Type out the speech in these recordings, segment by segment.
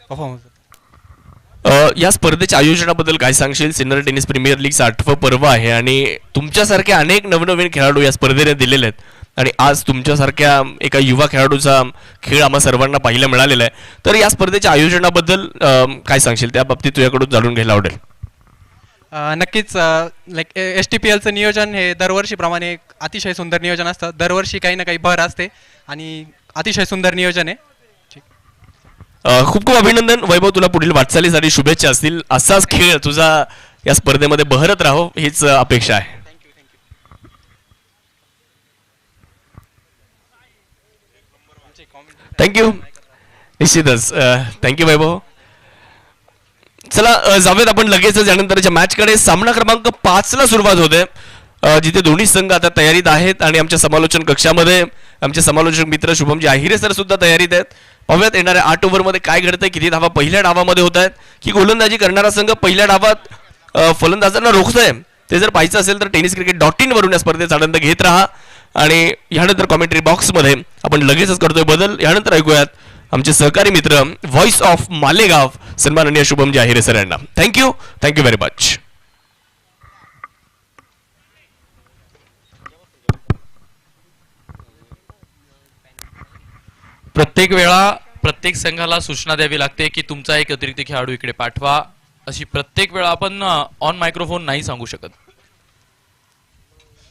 Performance. या स्पर्धेच्या आयोजनाबद्दल काय सांगशील? सिनियर टेनिस प्रीमियर लीगचं 8वं पर्व आहे आणि तुमच्यासारखे अनेक नवनवीन खेळाडू या स्पर्धेने दिलेले आहेत आणि आज तुमच्यासारख्या एका युवा खेळाडूचा खेळ आम्हा सर्वांना पाहायला मिळालेला आहे. तर या स्पर्धेच्या आयोजनाबद्दल काय सांगशील? त्या बाबतीत तुझ्याकडून जाणून घ्यायला आवडेल. नक्कीच लाईक STPLचं नियोजन हे दरवर्षीप्रमाणे एक अतिशय सुंदर नियोजन असतं. दरवर्षी काही ना काही भर असते आणि अतिशय सुंदर नियोजन आहे. खूप खूप अभिनंदन वैभव, तुला पुढील वाटचालीसाठी शुभेच्छा असतील. असाच खेळ तुझा या स्पर्धेमध्ये बहरत राहो हीच अपेक्षा आहे. थँक्यू. निश्चितच थँक्यू वैभव. चला जाऊयात आपण लगेचच यानंतरच्या मॅचकडे. सामना क्रमांक 5 ला सुरुवात होते जिथे दोन्ही संघ आता तयारीत आहेत आणि आमच्या समालोचन कक्षामध्ये आमचे समालोचक मित्र शुभमजी आहिरे सर सुद्धा तयारीत आहेत. पाहूयात येणाऱ्या 8 ओव्हरमध्ये काय घडतंय, किती धावा पहिल्या डावामध्ये होत आहेत, की गोलंदाजी करणारा संघ पहिल्या डावात फलंदाजांना रोखतोय. ते जर पाहायचं असेल तर tenniscricket.in वरून या स्पर्धेचा आनंद घेत राहा आणि यानंतर कॉमेंट्री बॉक्समध्ये आपण लगेचच करतोय बदल. यानंतर ऐकूयात आमचे सहकारी मित्र व्हॉइस ऑफ मालेगाव सन्माननीय शुभमजी आहिरे सर यांना. Thank you very much. प्रत्येक वेळा प्रत्येक संघाला सूचना द्यावी लागते की तुमचा एक अतिरिक्त खेळाडू इकडे पाठवा. अशी प्रत्येक वेळा आपण ऑन मायक्रोफोन नाही सांगू शकत.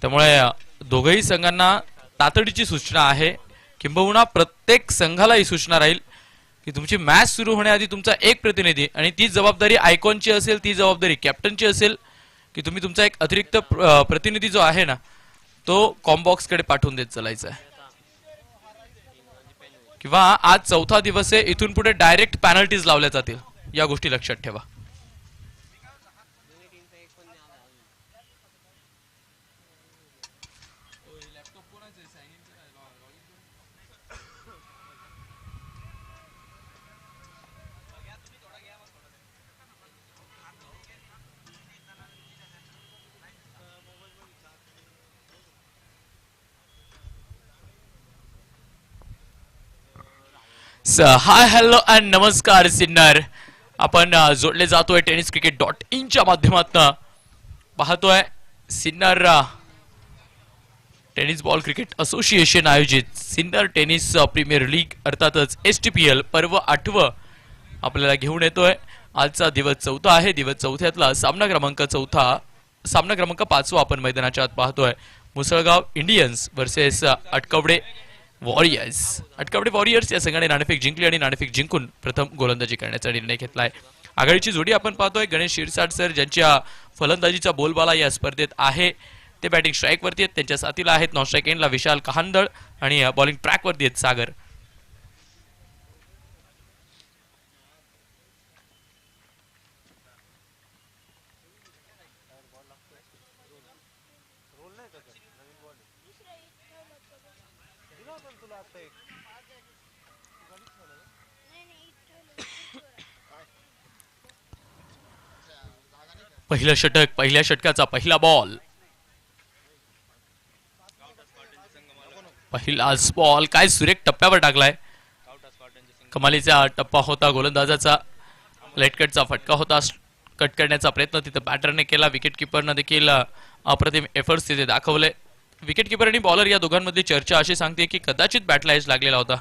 त्यामुळे दोघही संघांना तातडीची सूचना आहे, किंबहुना प्रत्येक संघाला ही सूचना राहील की तुमची मॅच सुरू होण्याआधी तुमचा एक प्रतिनिधी, आणि ती जबाबदारी आयकॉनची असेल, ती जबाबदारी कॅप्टनची असेल, की तुम्ही तुमचा एक अतिरिक्त प्रतिनिधी जो आहे ना तो कॉम्बॉक्सकडे पाठवून देत चालायचा आहे. किंवा आज 4था दिवस आहे, इथून पुढे डायरेक्ट पॅनल्टीज लावल्या जातील, या गोष्टी लक्षात ठेवा. हाय हॅलो अँड नमस्कार सिन्नर. आपण जोडले जातोय tenniscricket.in च्या माध्यमातून. पाहतोय Sinnar tennis ball cricket association आयोजित सिन्नर टेनिस प्रीमियर लीग अर्थातच STPL पर्व 8वं आपल्याला घेऊन येतोय. आजचा दिवस 4था आहे. दिवस 4थ्यातला सामना क्रमांक 5 आपण मैदानाच्या आत पाहतोय. Musalgaon Indians versus Atakwade Warriors. Atakwade Warriors या संघाने नाणेफेक जिंकली आणि नाणेफेक जिंकून प्रथम गोलंदाजी करण्याचा निर्णय घेतलाय. आघाडीची जोडी आपण पाहतोय गणेश शिरसाट सर, ज्यांच्या फलंदाजीचा बोलबाला या स्पर्धेत आहे. ते बॅटिंग स्ट्राईक वरती आहेत, त्यांच्या साथीला आहेत नॉन स्ट्राईक एंडला विशाल कहांदळ आणि बॉलिंग ट्रॅक वरती आहेत सागर. पहिलं षटक, पहिल्या षटकाचा पहिला बॉल, पहिलाच बॉल काय सुरेख टप्प्यावर टाकलाय. कमालीचा टप्पा होता गोलंदाजाचा. लेटकटचा फटका होता. कट करण्याचा प्रयत्न तिथे बॅटरने केला. विकेट किपरनं देखील अप्रतिम एफर्ट्स तिथे दाखवले. विकेट किपर आणि बॉलर या दोघांमधली चर्चा अशी सांगते की कदाचित बॅटला एज लागलेला होता.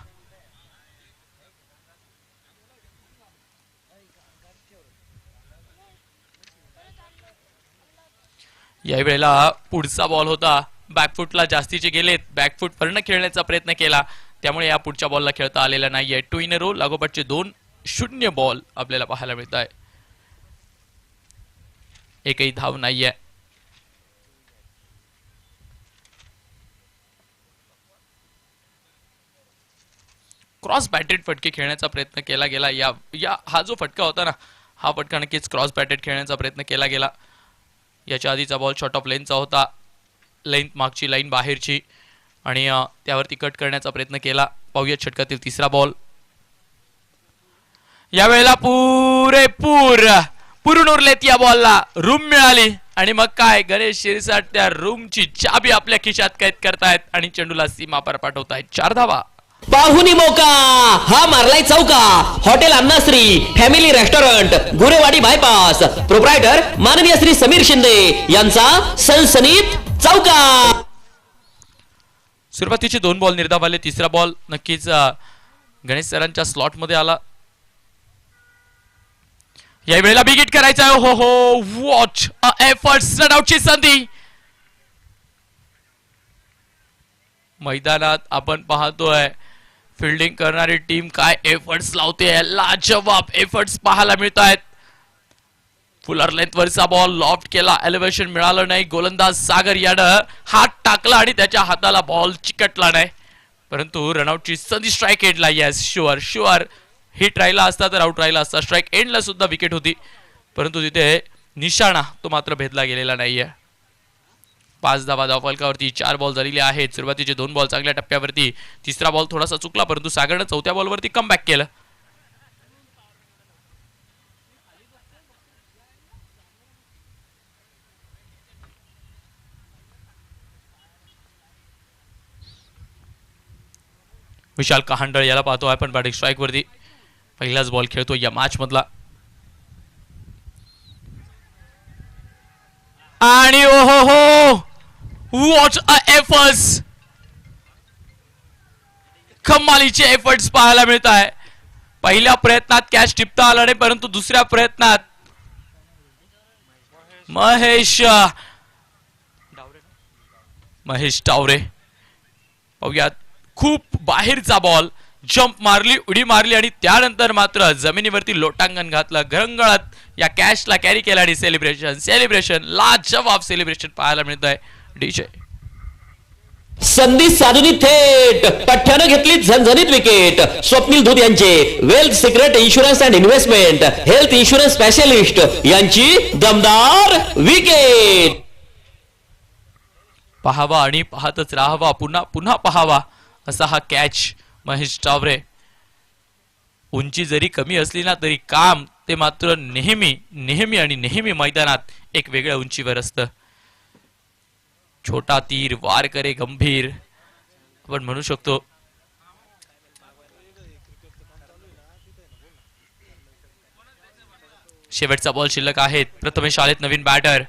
यावेळेला पुढचा बॉल होता. बॅकफुटला जास्तीचे गेलेत. बॅकफुट वरनं खेळण्याचा प्रयत्न केला, त्यामुळे या पुढच्या बॉलला खेळता आलेला नाहीये. 2 इन अ रो लागोपाठचे 2 शून्य बॉल आपल्याला पाहायला मिळत आहे. एकही धाव नाहीये. क्रॉस बॅटेड फटके खेळण्याचा प्रयत्न केला गेला. हा जो फटका होता ना, हा फटका नक्कीच क्रॉस बॅटेड खेळण्याचा प्रयत्न केला गेला. याच्या आधीचा बॉल शॉर्ट ऑफ लेनचा होता. लेंथ मागची, लाईन बाहेरची, आणि त्यावरती कट करण्याचा प्रयत्न केला. पाहूयात षटकातील तिसरा बॉल. यावेळेला पुरून उरलेत या बॉलला. रूम मिळाली आणि मग काय, गणेश शिरसाट त्या रूमची चाबी आपल्या खिशात कैद करतायत आणि चेंडूला सीमा पार पाठवतायत. 4 धावा. पाहुणी मोका हा मारलाय चौका. Hotel Annashree family restaurant Gurewadi bypass proprietor माननीय श्री समीर शिंदे यांचा सनसनीत चौका. सुरुवातीचे 2 बॉल निर्धाव आले. तिसरा बॉल नक्कीच गणेश सरांच्या स्लॉट मध्ये आला. या वेळेला बिग हिट करायचा आहे. हो हो, वॉच एफर्ट्स, रनआउटची संधी. मैदानात आपण पाहतोय फिल्डिंग करणारी टीम काय एफर्ट्स लावते. लाजवाब एफर्ट्स पाहायला मिळत आहेत. फुलर लेंथ वरचा बॉल लॉफ्ट केला, एलिव्हेशन मिळालं नाही. गोलंदाज सागर यानं हात टाकला आणि त्याच्या हाताला बॉल चिकटला नाही, परंतु रनआउटची संधी. स्ट्राईक एंडला येस, शुअर हिट राहिला असता तर आउट राहिला असता. स्ट्राईक एंडला सुद्धा विकेट होती, परंतु तिथे निशाणा तो मात्र भेदला गेलेला नाहीये. 5 धावा धावफलकावरती. 4 बॉल झालेले आहेत. सुरुवातीचे 2 बॉल चांगल्या टप्प्यावरती. तिसरा बॉल थोडासा चुकला, परंतु सागरनं चौथ्या बॉलवरती कमबॅक केलं. विशाल कहांडळ याला पाहतो आपण बॅटिंग स्ट्राईक वरती. पहिलाच बॉल खेळतो या मॅच मधला. आणि ओहो हो, व्हॉट अ एफर्ट्स. कमालीचे एफर्ट्स पाहायला मिळत आहे. पहिल्या प्रयत्नात कॅच टिपता आला नाही, परंतु दुसऱ्या प्रयत्नात महेश टावरे पाहूयात. खूप बाहेरचा बॉल, जंप मारली, उडी मारली आणि त्यानंतर मात्र जमिनीवरती लोटांगण घातलं. घरंगळत या कॅचला कॅरी केला आणि सेलिब्रेशन लाजवाब सेलिब्रेशन पाहायला मिळत आहे. डीजे संधी साधून थेट पठ्ठ्यानं घेतली झणझणीत विकेट. स्वप्नील धूत यांचे wealth secret insurance and investment health insurance specialist यांची दमदार विकेट. पाहावा आणि पाहतच राहावा, पुन्हा पुन्हा पाहावा असा हा कॅच. महेश टावरे उंची जरी कमी असली ना तरी काम ते मात्र नेहमी मैदानात एक वेगळ्या उंचीवर असतं. छोटा तीर वार करे गंभीर आपण म्हणू शकतो. शेवटचा बॉल शिल्लक आहेत. प्रथमेश आलेत नवीन बॅटर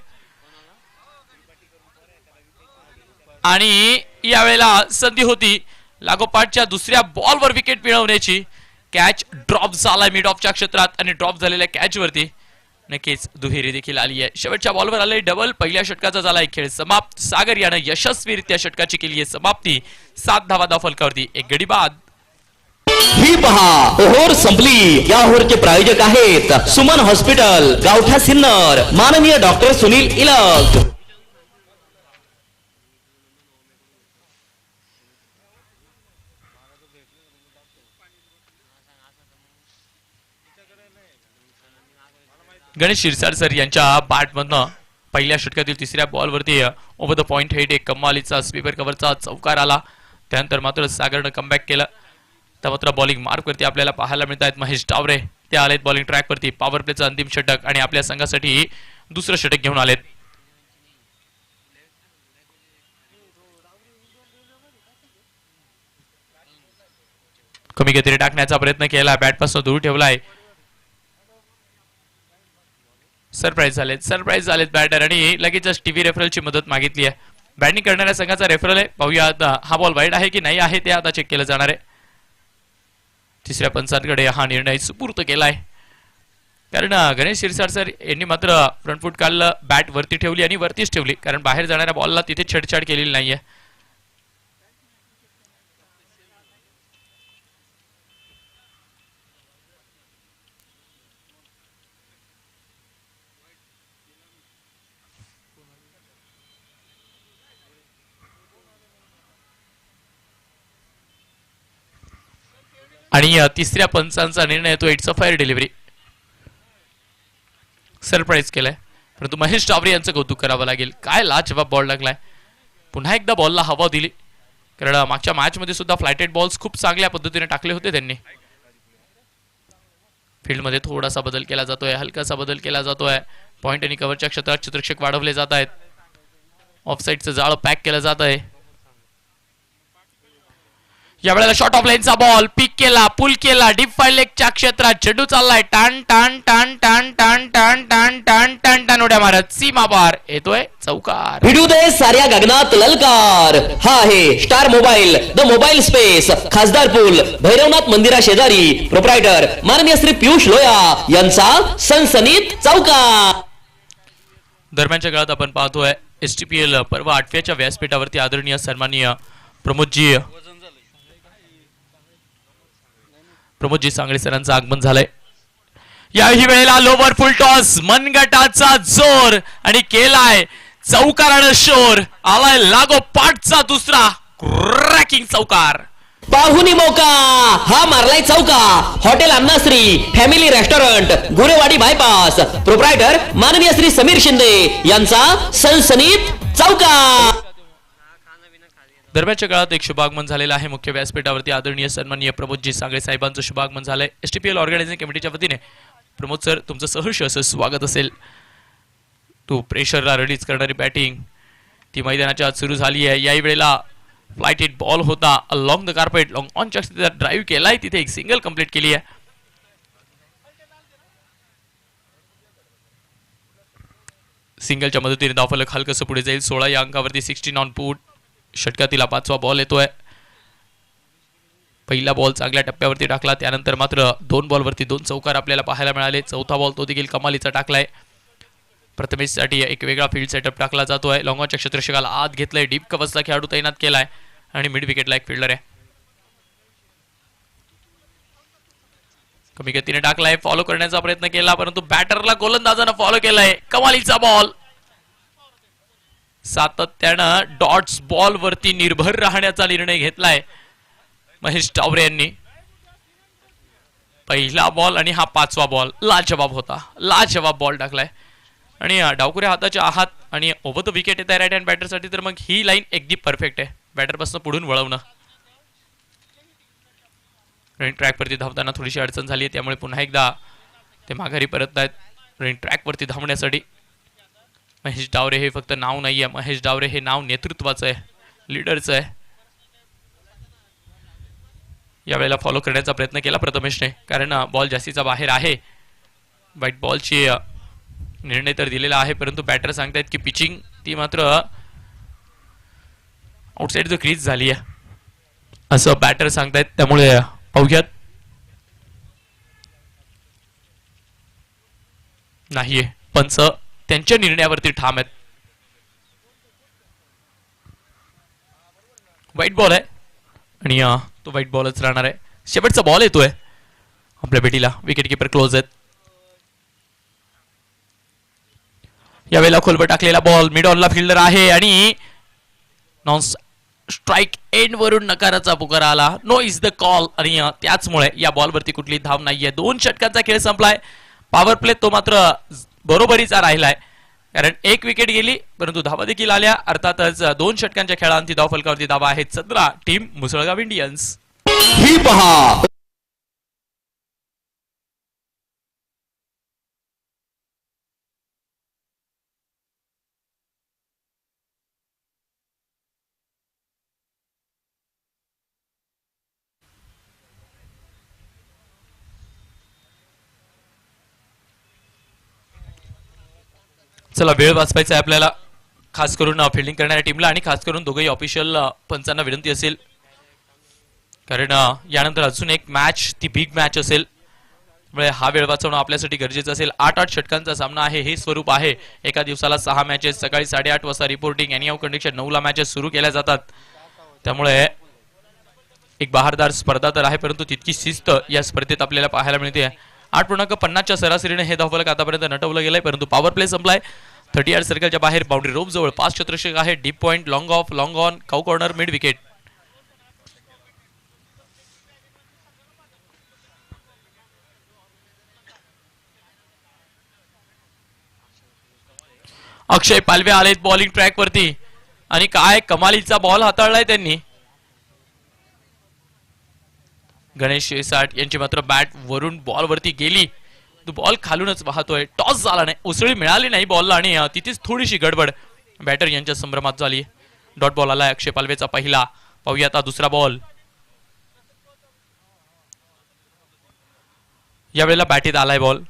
आणि यावेळेला संधी होती लागोपाठच्या दुसऱ्या बॉलवर विकेट मिळवण्याची. कॅच ड्रॉप झाला मिड ऑफच्या क्षेत्रात आणि ड्रॉप झालेल्या कॅच वरती नक्कीच दुहेरी देखील आली आहे. शेवटच्या बॉलवर आले डबल. पहिल्या षटकाचा झालाय खेळ समाप्त. सागर यानं यशस्वीरित्या षटकाची केली आहे समाप्ती. 7 धावा धावफलकावरती. एक गडी बाद. ही पहा ओव्हर संपली. या ओव्हरचे प्रायोजक आहेत सुमन हॉस्पिटल, गावठा सिन्नर, माननीय डॉक्टर सुनील इलक. गणेश शिरसाट सर यांच्या बॅटमधनं पहिल्या षटकातील तिसऱ्या बॉलवरती ओव्हर द पॉइंट हेड एक कमालीचा स्वीपर कव्हरचा चौकार आला. त्यानंतर मात्र सागरनं कमबॅक केलं. त्या मात्र बॉलिंग मार्कवरती आपल्याला पाहायला मिळत आहेत महेश टावरे. ते आलेत बॉलिंग ट्रॅकवरती. पॉवर प्लेचं अंतिम षटक आणि आपल्या संघासाठी दुसरं षटक घेऊन आलेत. कमी गतीने टाकण्याचा प्रयत्न केला, बॅटपासून दूर ठेवलाय. सरप्राईज झालेत बॅटर आणि लगेचच टीव्ही रेफरलची मदत मागितली आहे. बॅटिंग करणाऱ्या संघाचा रेफरल आहे. पाहूया आता हा बॉल वाईड आहे की नाही आहे ते आता चेक केलं जाणार आहे. तिसऱ्या पंचांकडे हा निर्णय सुपूर्त केलाय, कारण गणेश शिरसाट सर यांनी मात्र फ्रंट फूट काढलं, बॅट वरती ठेवली आणि वरतीच ठेवली, कारण बाहेर जाणाऱ्या बॉलला तिथे छेडछाड केलेली नाहीये. आणि तिसऱ्या पंचांचा निर्णय तो it's a fire delivery. Surprise केलाय, परंतु महेश टावरे यांचं कौतुक करावं लागेल. काय लाजवाब बॉल लागलाय. पुन्हा एकदा बॉलला हवा दिली, कारण मागच्या मॅच मध्ये सुद्धा फ्लायटेड बॉल्स खूप चांगल्या पद्धतीने टाकले होते त्यांनी. फील्डमध्ये थोडासा बदल केला जातोय, हलकासा बदल केला जातोय. पॉइंट आणि कव्हरच्या क्षेत्रात चित्रक्षक वाढवले जात आहेत. ऑफसाईडचं जाळं पॅक केलं जात आहे. या वेळेला शॉर्ट ऑफ लाईनचा बॉल पिक केला, पुल केला, डीप फाईव्ह लेगच्या क्षेत्रात चेंडू चाललाय, टान टान टान टान टान टान टान टान टान टान उड्या मारत सीमा पार येतोय चौकार. भिडू दे साऱ्या गगनात ललकार. हा आहे star mobile, the mobile space, खासदार पूल, भैरवनाथ मंदिरा शेजारी. प्रोप्रायटर माननीय श्री पियुष लोया यांचा सनसनीत चौकार. दरम्यानच्या काळात आपण पाहतोय STPL पर्व 8व्याच्या व्यासपीठावरती आदरणीय सन्माननीय प्रमोदजी सांगळे सरांचं आगमन झालंय. याही वेळेला लोवर फुल टॉस, मनगटाचा जोर आणि केलाय चौकारानं शोर. आलाय लागोपाठचा दुसरा क्रॅकिंग चौकार. पाहुणी मौका, हा मारलाय चौका. Hotel Annashree family restaurant, Gurewadi bypass. Proprietor माननीय श्री समीर शिंदे यांचा सनसनीत चौकार. दरम्यानच्या काळात एक शुभागमन झालेलं आहे मुख्य व्यासपीठावरती आदरणीय सन्माननीय प्रमोदजी सांगळे साहेबांचं शुभागमन झालंय. STPL ऑर्गनायझिंग कमिटीच्या वतीने. प्रमोद सर, तुमचं सहर्ष असं स्वागत असेल. तू प्रेशरला रिलीज करणारी बॅटिंग ती मैदानाच्या आत सुरू झाली आहे. याही वेळेला फ्लाइट हिट बॉल होता अलॉंग द कार्पेट, लॉंग ऑनच्या स्थितीत ड्राईव्ह केलाय, तिथे एक सिंगल कंप्लीट केली आहे. सिंगलच्या मदतीने धावफलक हलकसं पुढे जाईल. 16 या अंकावरती 16 ऑन पूट. षटकातील 5वा बॉल येतोय. पहिला बॉल चांगल्या टप्प्यावरती टाकला, त्यानंतर मात्र 2 बॉलवरती 2 चौकार आपल्याला पाहायला मिळाले. चौथा बॉल तो देखील कमालीचा टाकलाय. प्रथमेशसाठी एक वेगळा फील्ड सेटअप टाकला जातोय. लॉंगॉनच्या क्षेत्ररक्षकाला आत घेतलंय, डीप कव्हरला खेळाडू तैनात केलाय आणि मिड विकेटला एक फिल्डर आहे. कमी गतीने टाकलाय, फॉलो करण्याचा प्रयत्न केला, परंतु बॅटरला गोलंदाजानं फॉलो केलाय. कमालीचा बॉल. सातत्यानं डॉट्स बॉल वरती निर्भर राहण्याचा निर्णय घेतलाय महेश डावरे यांनी. पहिला बॉल आणि हा 5वा बॉल लाजवाब होता. लाजवाब बॉल टाकलाय आणि डावकुऱ्या हाताच्या आहात आणि ओव्हर द विकेट येत आहे राईट हँड बॅटरसाठी. तर मग ही लाईन अगदी परफेक्ट आहे. बॅटरपासून पुढून वळवणं. रनिंग ट्रॅकवरती धावताना थोडीशी अडचण झाली, त्यामुळे पुन्हा एकदा ते माघारी परत आहेत रनिंग ट्रॅकवरती धावण्यासाठी. महेश डावरे हे फक्त नाव नाही आहे, महेश डावरे हे नाव नेतृत्वाचं आहे, लीडरचं आहे. यावेळेला फॉलो करण्याचा प्रयत्न केला प्रथमेशने, कारण बॉल जास्तीचा बाहेर आहे. वाईट बॉलची निर्णय तर दिलेला आहे, परंतु बॅटर सांगतायत की पिचिंग ती मात्र आउटसाइड द क्रीज झाली आहे असं बॅटर सांगतायत. त्यामुळे पाहूयात. नाहीये, पंच त्यांच्या निर्णयावरती ठाम आहेत. वाईट बॉल आहे आणि तो वाईट बॉलच राहणार आहे. शेवटचा बॉल येतोय आपल्या बेटीला. विकेट किपर क्लोज आहेत. यावेळेला खोलवर टाकलेला बॉल, मिड ऑनला फिल्डर आहे आणि नॉन स्ट्राईक एंड वरून नकाराचा पुकारा आला. नो इज द कॉल आणि त्याचमुळे या बॉलवरती कुठली धाव नाहीये. 2 षटकांचा खेळ संपलाय. पॉवर प्ले तो मात्र बरोबरीचा राहिलाय, कारण 1 विकेट गेली परंतु धावा देखील आल्या. अर्थातच 2 षटकांच्या खेळांती धाव फलकावरती धावा आहेत 17. Team Musalgaon Indians. ही पहा चला, वेळ वाचवायचा आहे आपल्याला, खास करून फिल्डिंग करणाऱ्या टीमला आणि खास करून दोघंही ऑफिशियल पंचांना विनंती असेल, कारण यानंतर अजून एक मॅच, ती बिग मॅच असेल. त्यामुळे हा वेळ वाचवणं आपल्यासाठी गरजेचं असेल. 8-8 षटकांचा सामना आहे, हे स्वरूप आहे. एका दिवसाला 6 मॅचेस. सकाळी 8:30 वाजता रिपोर्टिंग. एनी आउट कंडिशन 9ला मॅचेस सुरू केल्या जातात. त्यामुळे एक बहारदार स्पर्धा तर आहे, परंतु तितकी शिस्त या स्पर्धेत आपल्याला पाहायला मिळते. 8.50च्या सरासरीने हे धावफलक आतापर्यंत नटवलं गेलंय, परंतु पॉवर प्ले संपलाय. 30 यार्ड सर्कलच्या बाहेर बाउंड्री रोप जवळ 5 क्षेत्ररक्षक आहे. Deep point, long off, long on, cow corner, mid wicket. Akshay Palve आलेत बॉलिंग ट्रॅक वरती आणि काय कमालीचा बॉल हाताळलाय त्यांनी. गणेश शेसाट यांची मात्र बॅट वरून बॉल वरती गेली. तो बॉल खालूनच वाहतोय. टॉस झाला नाही, उसळी मिळाली नाही बॉलला आणि तिथेच थोडीशी गडबड बॅटर यांच्या संभ्रमात झाली. डॉट बॉल आलाय अक्षय पालवेचा पहिला. पाहूया आता दुसरा बॉल. यावेळेला बॅटीत आलाय बॉल.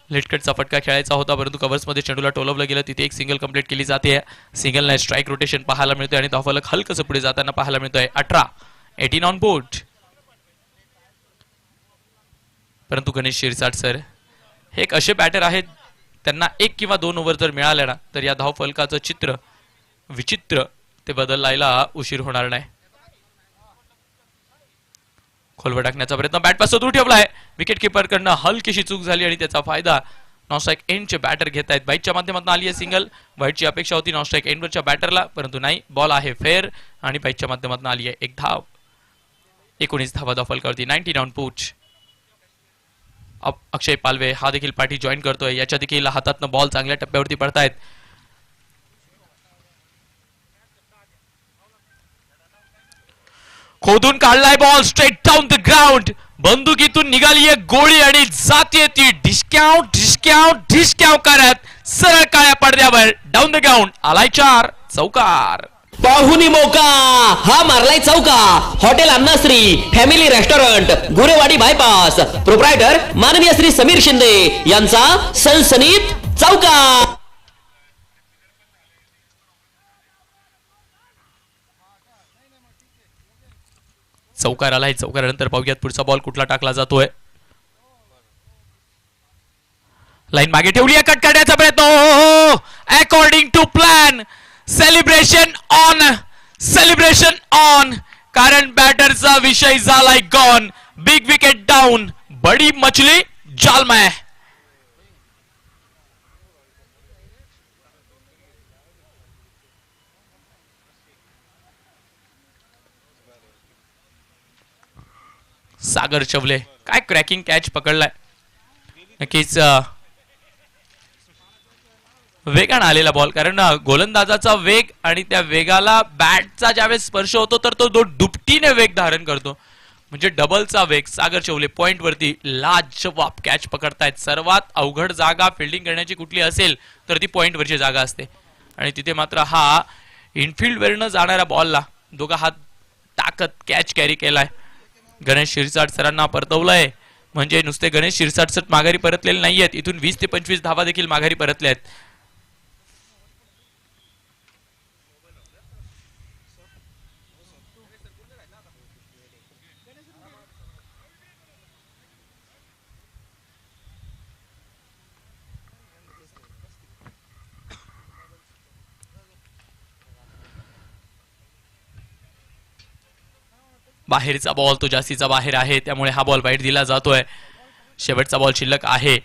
लेटकटचा फटका खेळायचा होता परंतु कव्हर्समध्ये चेंडूला टोलवलं गेलं. तिथे एक सिंगल कंप्लीट केली जाते. सिंगलने स्ट्राईक रोटेशन पाहायला मिळतोय आणि धावफलक हलकसं पुढे जाताना पाहायला मिळतोय. 18 ऑन बोर्ड. परंतु गणेश शिरसाट सर हे एक असे बॅटर आहेत, त्यांना 1 किंवा 2 ओव्हर जर मिळाल्या ना तर या धावफलकाचं चित्र विचित्र ते बदलायला उशीर होणार नाही. खोलवर टाकण्याचा प्रयत्न बॅटपासून दूर ठेवलाय. विकेट किपर कडनं हलकीशी चूक झाली आणि त्याचा फायदा नॉनस्ट्राईक एंडचे बॅटर घेत आहेत. बाईटच्या माध्यमातून आली आहे सिंगल. व्हाईटची अपेक्षा होती नॉनस्ट्राईक एंडवरच्या बॅटरला परंतु नाही, बॉल आहे फेअर आणि बाईटच्या माध्यमातून आली आहे 1 धाव. 19 धावा धावफलकावरती. 19 ऑन पूच. अक्षय पालवे हा देखील पाठी जॉईन करतोय. याच्या देखील हातातनं बॉल चांगल्या टप्प्यावरती पडतायत. खोदून काढलाय ball straight down the ground. बंदुकीतून निघाली एक गोळी आणि जाते ती ढिशक्याव करत सरळ काळ्या पडद्यावर डाऊन द ग्राउंड. आलाय 4 चौकार. पाहुनी मौका हा मारलाय चौका. Hotel Annashree family restaurant Gurewadi bypass proprietor माननीय श्री समीर शिंदे यांचा सनसनीत चौका. चौकार आलाय. चौकारानंतर पाहूयात पुढचा बॉल कुठला टाकला जातोय. लाईन मागे ठेवली आहे. कट करण्याचा प्रयत्न according to plan. Celebration on कारण बॅटरचा विषय झालाय गॉन. Big wicket down. बडी मछली जाल में. सागर चवले काय क्रॅकिंग कॅच पकडलाय. नक्कीच वेगाने आलेला बॉल कारण गोलंदाजाचा वेग आणि त्या वेगाला बॅटचा ज्यावेळेस स्पर्श होतो तर तो दुपटीने वेग धारण करतो म्हणजे डबलचा वेग. सागर चवले पॉइंट वरती लाजवाब कॅच पकडतायत. सर्वात अवघड जागा फिल्डिंग करण्याची कुठली असेल तर ती पॉइंट वरची जागा असते आणि तिथे मात्र हा इनफिल्ड वरनं जाणाऱ्या बॉलला दोघा हात टाकत कॅच कॅरी केलाय. गणेश शिरसाट सरांना परतवलंय म्हणजे नुसते गणेश शिरसाट सर माघारी परतलेले नाहीयेत. इथून 20 ते 25 धावा देखील माघारी परतल्या आहेत. बाहेरचा बॉल तो जास्तीचा बाहेर आहे त्यामुळे हा बॉल वाईट दिला जातोय. शेवटचा बॉल शिल्लक आहे.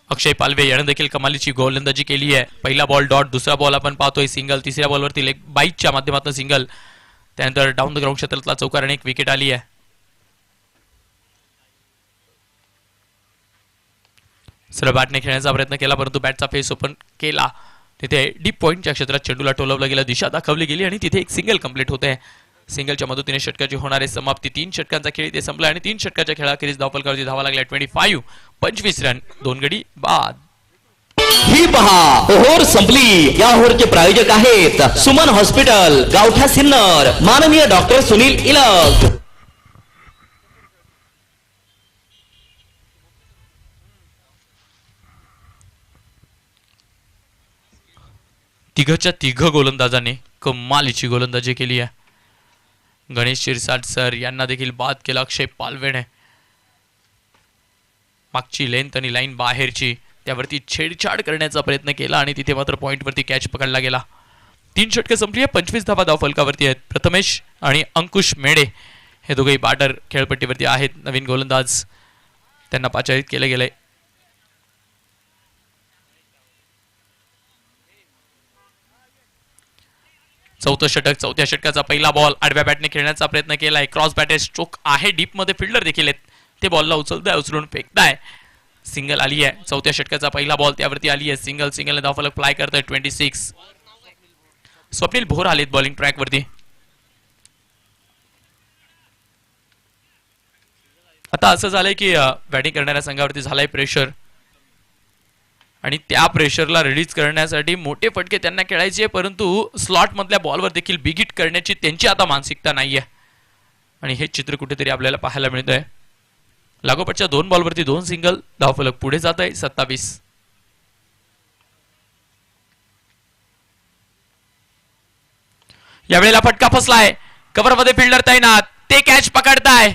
अक्षय पालवे याने देखील कमालीची गोलंदाजी केली आहे. पहिला बॉल डॉट. दुसरा बॉल आपण पाहतोय सिंगल. तिसऱ्या बॉलवरती लेग बाईटच्या माध्यमातून सिंगल. त्यानंतर डाऊन द ग्राउंड क्षेत्रातला चौकार आणि एक विकेट आली आहे. सरळ बॅटने खेळण्याचा प्रयत्न केला परंतु बॅटचा फेस ओपन केला. तिथे डीप पॉइंटच्या क्षेत्रात चेंडूला टोलवलं गेलं. दिशा दाखवली गेली आणि तिथे एक सिंगल कंप्लीट होते. सिंगलच्या मदतीने षटकाची होणारे समाप्ती. 3 षटकांचा खेळ इथे संपला आणि 3 षटकाच्या खेळाखेरीज धावफलकावरती धावा लागल्या 25 रन 2 गडी बाद. ही पहा ओव्हर संपली. या ओव्हरचे प्रायोजक आहेत सुमन हॉस्पिटल गावठा सिन्नर माननीय डॉक्टर सुनील इलक. तिघच्या तिघ गोलंदाजाने कमालीची गोलंदाजी केली आहे. गणेश शिरसाट सर यांना देखील बाद केला अक्षय पालवेने. मागची लेंथ आणि लाईन बाहेरची त्यावरती छेडछाड करण्याचा प्रयत्न केला आणि तिथे मात्र पॉइंटवरती कॅच पकडला गेला. 3 षटके संपली आहे. 25 धावा धावफलकावरती आहेत. प्रथमेश आणि अंकुश मेडे हे दोघेही बॅटर खेळपट्टीवरती आहेत. नवीन गोलंदाज त्यांना पाचारित केले गेले. चौथं षटक. चौथ्या षटकाचा पहिला बॉल. आडव्या बॅटने खेळण्याचा प्रयत्न केलाय. क्रॉस बॅटे स्ट्रोक आहे. डीप मध्ये फिल्डर देखील आहेत. ते बॉलला उचलताय उचलून फेकताय. सिंगल आली आहे. चौथ्या षटकाचा पहिला बॉल त्यावरती आली आहे. सिंगलने धावफलक फ्लाय करतोय 26. स्वप्नील भोर आलेत बॉलिंग ट्रॅक वरती. आता असं झालंय की बॅटिंग करणाऱ्या संघावरती झालाय प्रेशर आणि त्या प्रेशरला रिलीज करण्यासाठी मोठे फटके त्यांना खेळायचे परंतु स्लॉट मधल्या बॉलवर देखील बिग हिट करण्याची त्यांची आता मानसिकता नाहीये आणि हे चित्र कुठेतरी आपल्याला पाहायला मिळतंय. लागोपाठच्या 2 बॉलवरती 2 सिंगल, धावफलक पुढे जात आहे 27. यावेळेला फटका फसलाय, कव्हरमध्ये फिल्डर तैनात, ते कॅच पकडताय.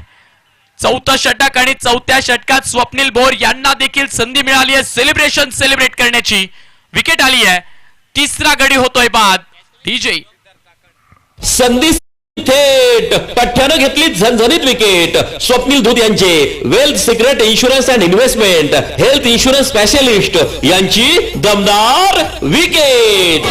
चौथं षटक आणि चौथ्या षटकात स्वप्नील भोर यांना देखील संधी मिळाली आहे सेलिब्रेट करण्याची. विकेट आली आहे, तिसरा गडी होतोय बाद. डीजे संधी थेट पठ्ठ्यानं घेतली झणझणीत विकेट. स्वप्नील धूत यांचे wealth secret insurance and investment health insurance specialist यांची दमदार विकेट.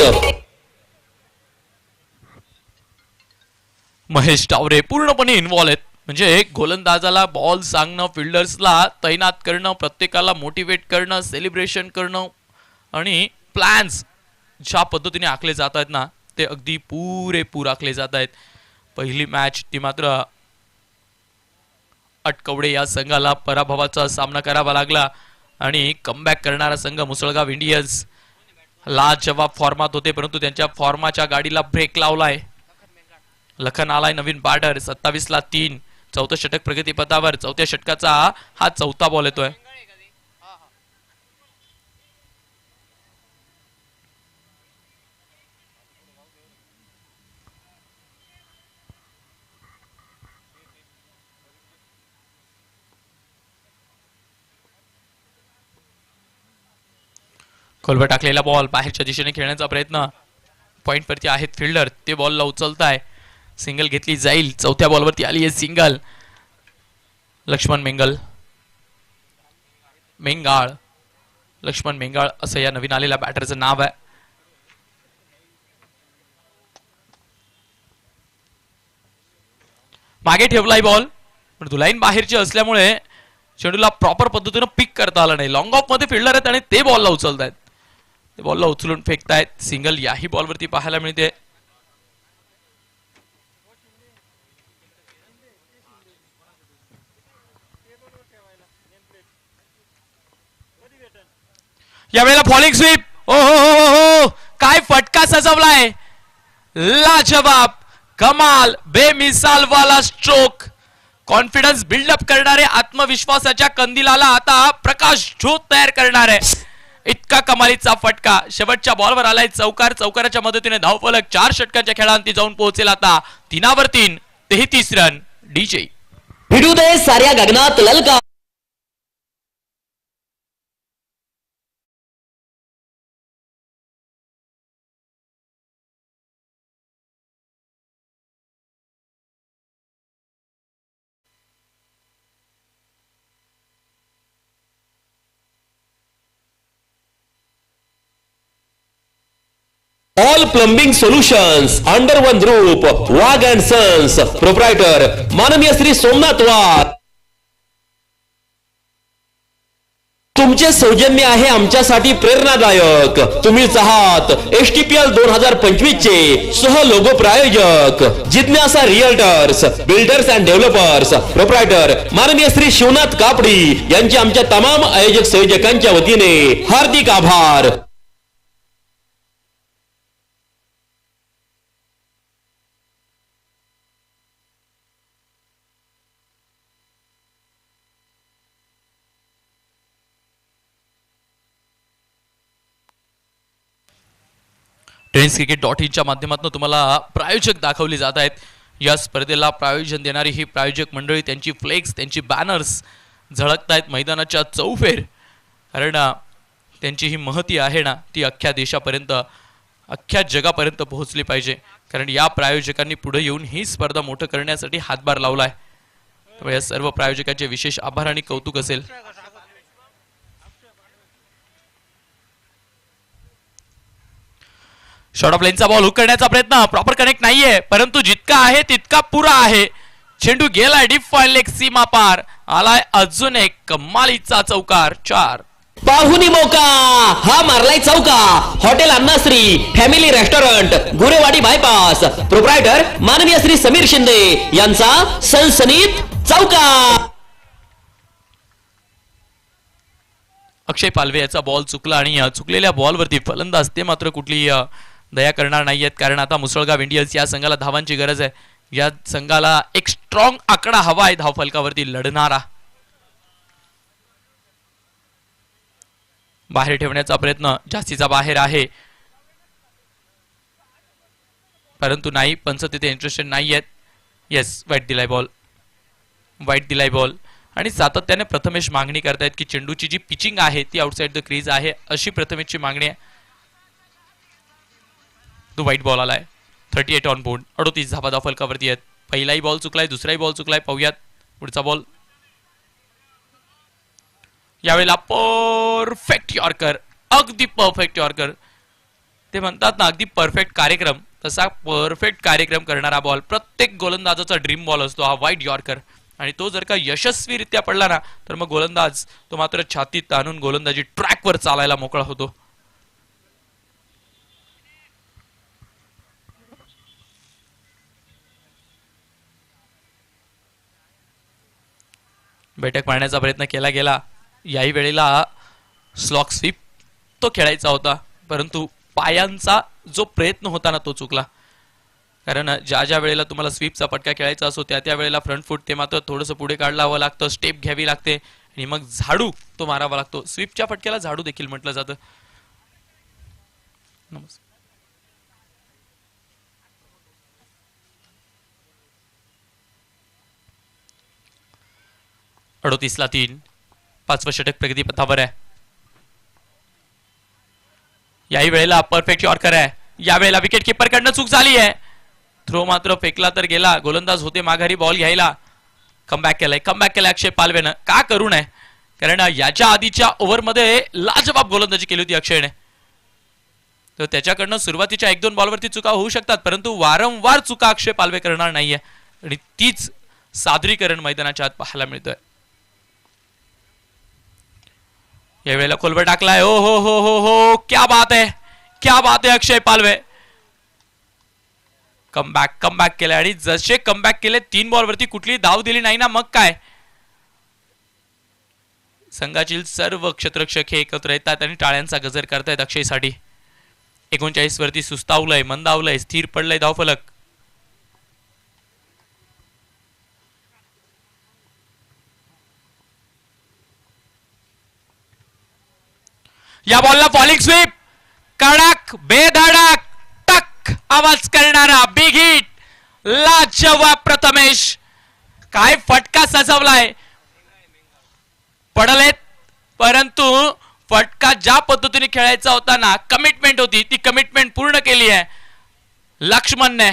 महेश टावरे पूर्णपणे इन्व्हॉल्व आहेत. म्हणजे गोलंदाजाला बॉल सांगणं, फिल्डर्सला तैनात करणं, प्रत्येकाला मोटिवेट करणं, सेलिब्रेशन करणं आणि प्लॅन्स ज्या पद्धतीने आखले जात आहेत ना, ते अगदी पुरेपूर आखले जात आहेत. पहिली मॅच ती मात्र अटकवडे या संघाला पराभवाचा सामना करावा लागला आणि कमबॅक करणारा संघ मुसळगाव इंडियन्स लाजवाब फॉर्मात होते, परंतु त्यांच्या फॉर्माच्या गाडीला ब्रेक लावलाय. लखन आलाय नवीन बॅटर, 27ला 3. चौथं षटक प्रगतीपथावर. चौथ्या षटकाचा हा चौथा बॉल येतोय. खोलवर टाकलेला बॉल बाहेरच्या दिशेने खेळण्याचा प्रयत्न. पॉइंट वरती आहेत फिल्डर, ते बॉलला उचलताय. सिंगल घेतली जाईल. चौथ्या बॉलवरती आली आहे सिंगल. लक्ष्मण मेंगाळ लक्ष्मण मेंगाळ असं या नवीन आलेल्या बॅटरचं नाव आहे. मागे ठेवलाय बॉल, पण लाईन बाहेरची असल्यामुळे चेंडूला प्रॉपर पद्धतीनं पिक करता आला नाही. लॉंग ऑफ मध्ये फिल्डर आहेत आणि ते बॉलला उचलतायत, ते बॉलला उचलून फेकतायत. सिंगल याही बॉलवरती पाहायला मिळते. यावेळेला फॉलिंग स्वीप. ओ हो, काय फटका सजवलाय. लाजवाब, कमाल, बेमिसाल वाला स्ट्रोक. कॉन्फिडन्स बिल्डअप करणारे, आत्मविश्वासाच्या कंदिलाला आता प्रकाश झोत तयार करणार आहे. इतका कमालीचा फटका. शेवटच्या बॉलवर आलाय चौकार. चौकाराच्या मदतीने धावफलक 4 षटकांच्या खेळांती जाऊन पोहोचेल आता 3वर 3, 33 रन. डीजे भिडू दे साऱ्या गगनात ललका. All plumbing solutions under one रूप. वाघ अँड सन्स. प्रोप्रायटर माननीय श्री सोमनाथ वाघ. तुमचे सौजन्य आहे आमच्यासाठी प्रेरणादायक. तुम्हीच आहात STPL 2025 चे सह लोगो प्रायोजक. जिज्ञासा realtors, builders and developers. Proprietor माननीय श्री शिवनाथ कापडी यांचे आमच्या तमाम आयोजक संयोजकांच्या वतीने हार्दिक आभार. tenniscricket.in माध्यमातून तुम्हाला प्रायोजक दाखवले जात आहेत. या स्पर्धेला प्रायोजन देणारी ही प्रायोजक मंडळी, त्यांची फ्लेक्स, त्यांची बॅनर्स झळकत आहेत मैदानाच्या चौफेर. कारण त्यांची ही महती आहे ना, ती अख्ख्या देशापर्यंत, अख्ख्या जगापर्यंत पोहोचली पाहिजे. कारण या प्रायोजकांनी पुढे येऊन ही स्पर्धा मोठं करण्यासाठी हातभार लावलाय. त्यामुळे या सर्व प्रायोजकांचे विशेष आभार आणि कौतुक असेल. शॉर्ट ऑफ लाईनचा बॉल हुक करण्याचा प्रयत्न, प्रॉपर कनेक्ट नाहीये, परंतु जितका आहे तितका पुरा आहे. चेंडू गेलाय डीप फाईन लेग सीमा पार. आलाय अजून एक कमालीचा चौकार. 4. पाहुनी मौका. हा मारलाय चौका. Hotel Annashree family restaurant, Gurewadi bypass. Proprietor माननीय श्री समीर शिंदे यांचा सनसनीत चौका. अक्षय पालवे याचा बॉल चुकला आणि चुकलेल्या बॉलवरती फलंदाज ते मात्र कुठली दया करणार नाहीयेत. कारण आता मुसळगाव इंडियन्स या संघाला धावांची गरज आहे. या संघाला एक स्ट्रॉंग आकडा हवा आहे धावफलकावरती लढणारा. बाहेर ठेवण्याचा प्रयत्न जास्तीचा बाहेर आहे, परंतु नाही, पंच तिथे इंटरेस्टेड नाही आहेत. येस, वाईट दिलाय बॉल, वाईट दिलाय बॉल. आणि सातत्याने प्रथमेश मागणी करतायत की चेंडूची जी पिचिंग आहे ती आउटसाइड द क्रीज आहे अशी प्रथमेशची मागणी आहे. तो वाईट बॉल आलाय. 38 ऑन बोर्ड. 38 धाबा धाव फलकावरती आहेत. पहिलाही बॉल चुकलाय, दुसराही बॉल चुकलाय. पाहूयात पुढचा बॉल. यावेळेला परफेक्ट यॉर्कर, अगदी परफेक्ट यॉर्कर. ते म्हणतात ना अगदी परफेक्ट कार्यक्रम, तसा परफेक्ट कार्यक्रम करणारा बॉल प्रत्येक गोलंदाजाचा ड्रीम बॉल असतो हा वाईट यॉर्कर. आणि तो जर का यशस्वीरित्या पडला ना तर मग गोलंदाज तो मात्र छातीत आणून गोलंदाजी ट्रॅकवर चालायला मोकळा होतो. बैठक मारण्याचा प्रयत्न केला गेला. याही वेळेला स्लॉक स्वीप तो खेळायचा होता, परंतु पायांचा जो प्रयत्न होता ना तो चुकला. कारण ज्या ज्या वेळेला तुम्हाला स्वीपचा फटका खेळायचा असो त्या त्या वेळेला फ्रंट फूट ते मात्र थोडंसं पुढे काढावं लागतं, स्टेप घ्यावी लागते आणि मग झाडू तो मारावा लागतो. स्वीपच्या फटक्याला झाडू देखील म्हटलं जातं. नमस्कार. 38 ला 3. 5वं षटक प्रगतीपथावर आहे. याही वेळेला परफेक्ट यॉर्कर आहे. यावेळेला विकेट किपर कडनं चूक झाली आहे. थ्रो मात्र फेकला तर गेला. गोलंदाज होते माघारी बॉल घ्यायला. कमबॅक केलाय अक्षय पालवेनं. का करू नये, कारण याच्या आधीच्या ओव्हरमध्ये लाजवाब गोलंदाजी केली होती अक्षयने. तर त्याच्याकडनं सुरुवातीच्या 1-2 बॉलवरती चुका होऊ शकतात, परंतु वारंवार चुका अक्षय पालवे करणार नाहीये आणि तीच सादरीकरण मैदानाच्या आत पाहायला मिळतोय. यावेळेला खोलवर टाकलाय. ओ हो हो हो हो, क्या बात है, क्या बात है अक्षय पालवे. कमबॅक केलाय आणि जसे कमबॅक केले 3 बॉलवरती कुठली धाव दिली नाही ना मग काय. संघातील सर्व क्षेत्ररक्षक हे एकत्र येतात आणि टाळ्यांचा गजर करतायत अक्षयसाठी. 39 वरती सुस्तावलंय, मंदावलंय, स्थिर पडलंय धावफलक. या बॉलला फॉलिंग स्वीप, कडक बेधडक टक आवाज करणारा बिग हिट, लाजवाब प्रथमेश. काय फटका सजवलाय. पडलेत, परंतु फटका ज्या पद्धतीने खेळायचा होता ना, कमिटमेंट होती, ती कमिटमेंट पूर्ण केली आहे लक्ष्मणने.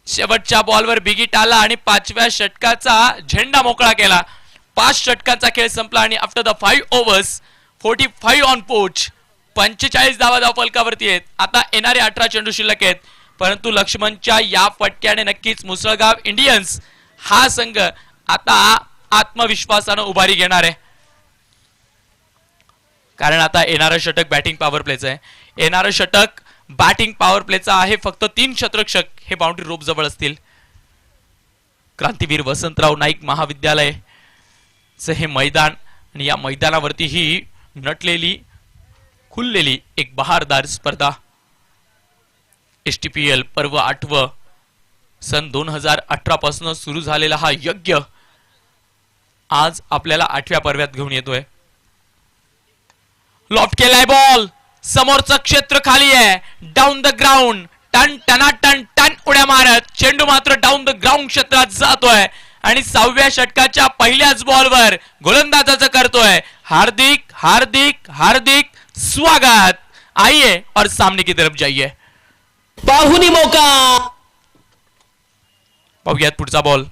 शेवटच्या बॉलवर बिग हिट आला आणि 5व्या षटकाचा झेंडा मोकळा केला. 5 षटकांचा खेळ संपला आणि आफ्टर द 5 ओव्हर्स 45 ऑन पोच, 45 धावा फलकावरती आहेत. आता येणारे 18 चेंडू शिल्लक आहेत, परंतु लक्ष्मणच्या या फटक्याने नक्कीच मुसळगाव इंडियन्स हा संघ आता आत्मविश्वासानं उभारी घेणार आहे. कारण आता येणारं षटक बॅटिंग पॉवर प्लेचं आहे. येणारं षटक बॅटिंग पॉवर प्लेचं आहे. फक्त 3 क्षेत्ररक्षक हे बाउंड्री रोप जवळ असतील. क्रांतीवीर वसंतराव नाईक महाविद्यालयचं हे मैदान आणि या मैदानावरती ही नटलेली खुललेली एक बहारदार स्पर्धा. STPL पर्व 8 सन 2018 पासून सुरू झालेला हा यज्ञ आज आपल्याला 8व्या पर्वात घेऊन येतोय. लॉफ्ट केलाय बॉल, समोरचं क्षेत्र खाली आहे. डाऊन द ग्राउंड, टन टना टन टन उड्या मारत चेंडू मात्र डाऊन द ग्राउंड क्षेत्रात जातोय आणि 6व्या षटकाच्या पहिल्याच बॉलवर गोलंदाजाचं करतोय हार्दिक हार्दिक हार्दिक स्वागत. आइए और सामने की तरफ जाइए. पाहुनी मौका. पाहूयात पुढचा बॉल.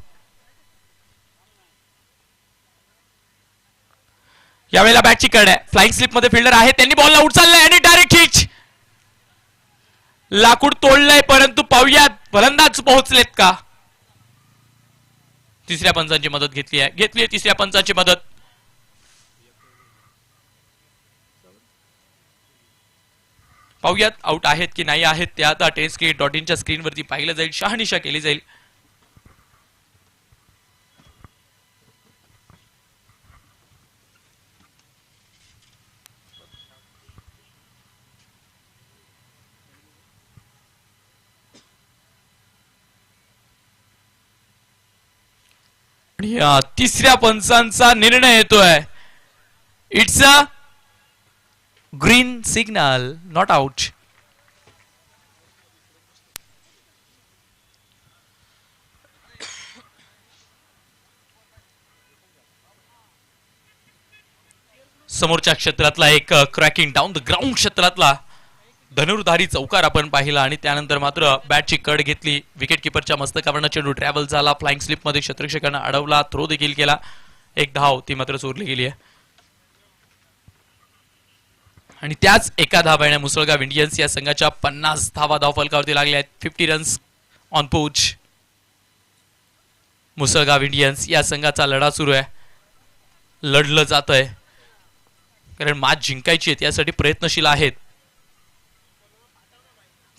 यावेळेला बॅटची कड आहे. फ्लाइंग स्लिप मध्ये फिल्डर आहे, त्यांनी बॉलला उचललाय आणि डायरेक्ट हिच. लाकूड तोडलंय, परंतु पाहूयात फलंदाज पोहोचलेत का. तिसऱ्या पंचांची मदत घेतली आहे तिसऱ्या पंचांची मदत. पाहूयात आउट आहेत की नाही आहेत ते आता tenskit.in स्क्रीनवरती पाहिलं जाईल, शहानिशा केली जाईल. तिसऱ्या पंचांचा निर्णय येतोय. It's a green signal, not out. समोरच्या क्षेत्रातला एक क्रॅकिंग डाऊन द ग्राउंड क्षेत्रातला धनुर्धारी चौकार आपण पाहिला आणि त्यानंतर मात्र बॅटची कड घेतली. विकेट किपरच्या मस्तकावरनं चेंडू ट्रॅव्हल झाला, फ्लाइंग स्लिप मध्ये क्षेत्ररक्षकांना अडवला, थ्रो देखील केला. एक धाव ती मात्र चोरली गेली आहे. आणि त्याच एका धावाने मुसळगाव इंडियन्स या संघाच्या 50 धावा धावफलकावरती लागल्या आहेत. 50 रन्स ऑन पोच. मुसळगाव इंडियन्स या संघाचा लढा सुरू आहे, लढलं जात आहे कारण मॅच जिंकायची आहे, त्यासाठी प्रयत्नशील आहेत.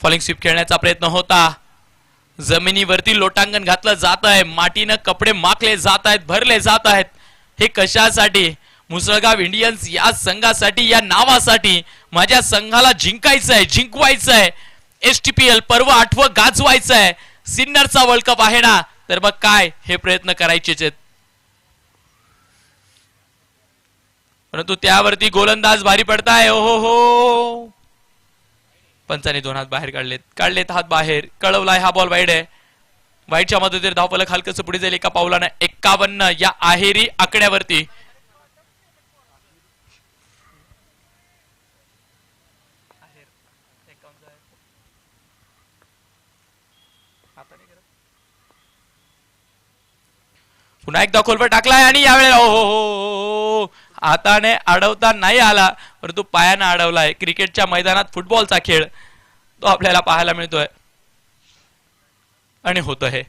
फॉलिंग स्वीप खेळण्याचा प्रयत्न होता, जमिनीवरती लोटांगण घातलं जात आहे, मातीनं कपडे माखले जात आहेत, भरले जात आहेत. हे कशासाठी? मुसळगाव इंडियन्स या संघासाठी, या नावासाठी. माझ्या संघाला जिंकायचं आहे, जिंकवायचं आहे. STPL पर्व 8वं गाजवायचं आहे. सिन्नरचा वर्ल्ड कप आहे ना, तर मग काय हे प्रयत्न करायचेच आहेत. परंतु त्यावरती गोलंदाज भारी पडताय. हो हो, पंचाने 2 हात बाहेर काढलेत हात बाहेर, कळवलाय हा बॉल वाईड आहे. वाईडच्या मदतीने धावफलक हलकस पुढे जाईल एका पावलानं. 51 या आहेरी आकड्यावरती. पुन्हा एकदा खोलवर टाकलाय आणि यावेळेला हो, हाताने अडवता नाही आला, परंतु पायाने अडवलाय. क्रिकेटच्या मैदानात फुटबॉलचा खेळ तो आपल्याला पाहायला मिळतोय आणि होत आहे.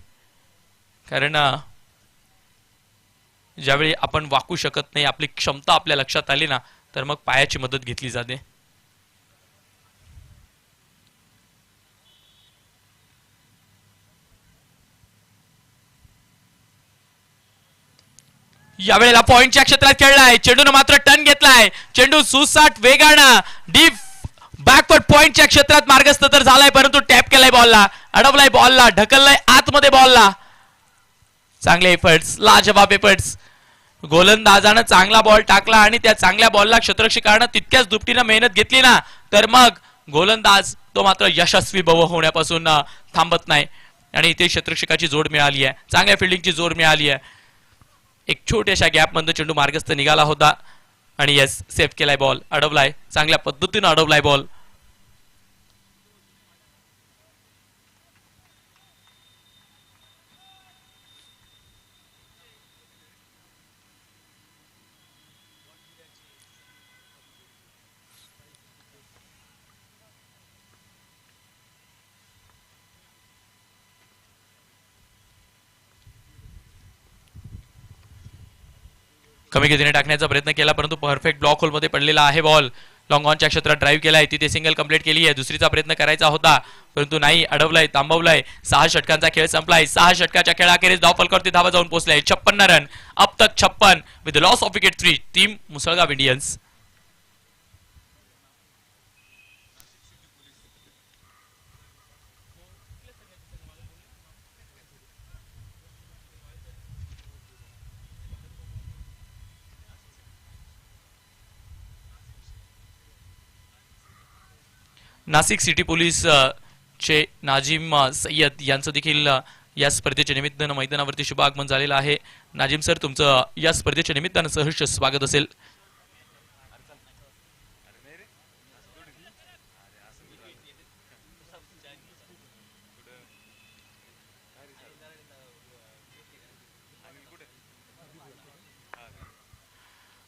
कारण ज्यावेळी आपण वाकू शकत नाही, आपली क्षमता आपल्या लक्षात आली ना, तर मग पायाची मदत घेतली जाते. यावेळेला पॉइंटच्या क्षेत्रात खेळलाय, चेंडून मात्र टर्न घेतलाय. चेंडू सुसाट वेगानं डीप बॅकवर्ड पॉइंटच्या क्षेत्रात मार्गस्थ तर झालाय, परंतु टॅप केलाय बॉलला, अडवलाय बॉलला, ढकललाय आतमध्ये बॉलला. चांगले एफर्ट्स, लाजवाब एफर्ट्स. गोलंदाजानं चांगला बॉल टाकला आणि त्या चांगल्या बॉलला क्षेत्ररक्षकानं तितक्याच दुपटीनं मेहनत घेतली ना, तर मग गोलंदाज तो मात्र यशस्वी होण्यापासून थांबत नाही. आणि इथे क्षेत्ररक्षकाची जोड मिळाली आहे, चांगल्या फिल्डिंगची जोड मिळाली आहे. एक छोट्याशा गॅप मध्ये चेंडू मार्गस्थ निघाला होता आणि यस, सेफ केलाय बॉल, अडवलाय, चांगल्या पद्धतीने अडवलाय बॉल. कमी गतीने टाकण्याचा प्रयत्न केला, परंतु परफेक्ट ब्लॉक होल मध्ये पडलेला आहे बॉल. लॉंग ऑनच्या क्षेत्रात ड्राईव्ह केलाय, तिथे सिंगल कंप्लीट केली आहे. दुसरीचा प्रयत्न करायचा होता, परंतु नाही, अडवलाय, थांबवलाय. 6 षटकांचा खेळ संपलाय. 6 षटकाच्या खेळाखेरीज धावफलकावरती धावा जाऊन पोहोचलाय. 56 रन, अब तक 56 with loss of wicket 3. Team Musalgaon Indians. Nashik city police चे नाजिम सय्यद यांचं देखील या स्पर्धेच्या निमित्तानं मैदानावरती शुभ आगमन झालेलं आहे. नाजिम सर, तुमचं या स्पर्धेच्या निमित्तानं सहर्ष स्वागत असेल.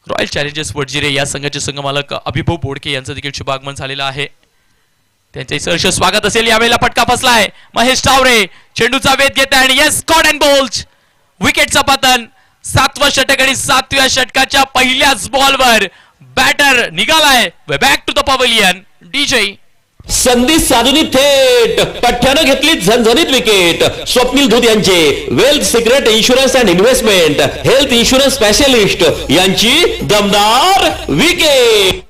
रॉयल चॅलेंजर्स वडजिरे या संघाचे संघमालक अभिभव बोडके यांचं देखील शुभ आगमन झालेलं आहे. त्यांचे सहर्ष स्वागत असेल. यावेळेला फटका फसलाय. महेश टावरे चेंडूचा वेध घेत आहे आणि यस, कॉट अँड बोल्ड. विकेटचं पतन. 7वं षटक आणि 7व्या षटकाच्या पहिल्याच बॉलवर बॅटर निघालाय. Back to the pavilion. DJ संधी साधून थेट पठ्ठ्यानं घेतली झणझणीत विकेट. स्वप्नील धूत यांचे wealth secret insurance and investment health insurance specialist यांची दमदार विकेट.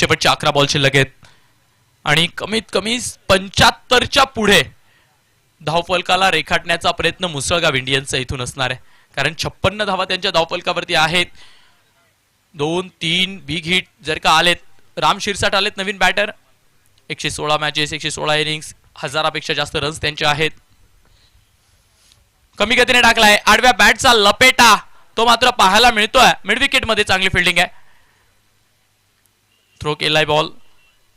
शेवटचे 11 बॉल शिल्लक आहेत आणि कमीत कमी 75च्या पुढे धावफलकाला रेखाटण्याचा प्रयत्न मुसळगाव इंडियन्सचा इथून असणार आहे, कारण 56 धावा त्यांच्या धावफलकावरती आहेत. 2-3 बिग हिट जर का आलेत, राम शिरसाट आलेत नवीन बॅटर, 116 मॅचेस, 116 इनिंग्स, 1000पेक्षा जास्त रन्स त्यांचे आहेत. कमी गतीने टाकलाय, आडव्या बॅटचा लपेटा तो मात्र पाहायला मिळतोय. मिड विकेट मध्ये चांगली फिल्डिंग आहे. थ्रो केलाय बॉल,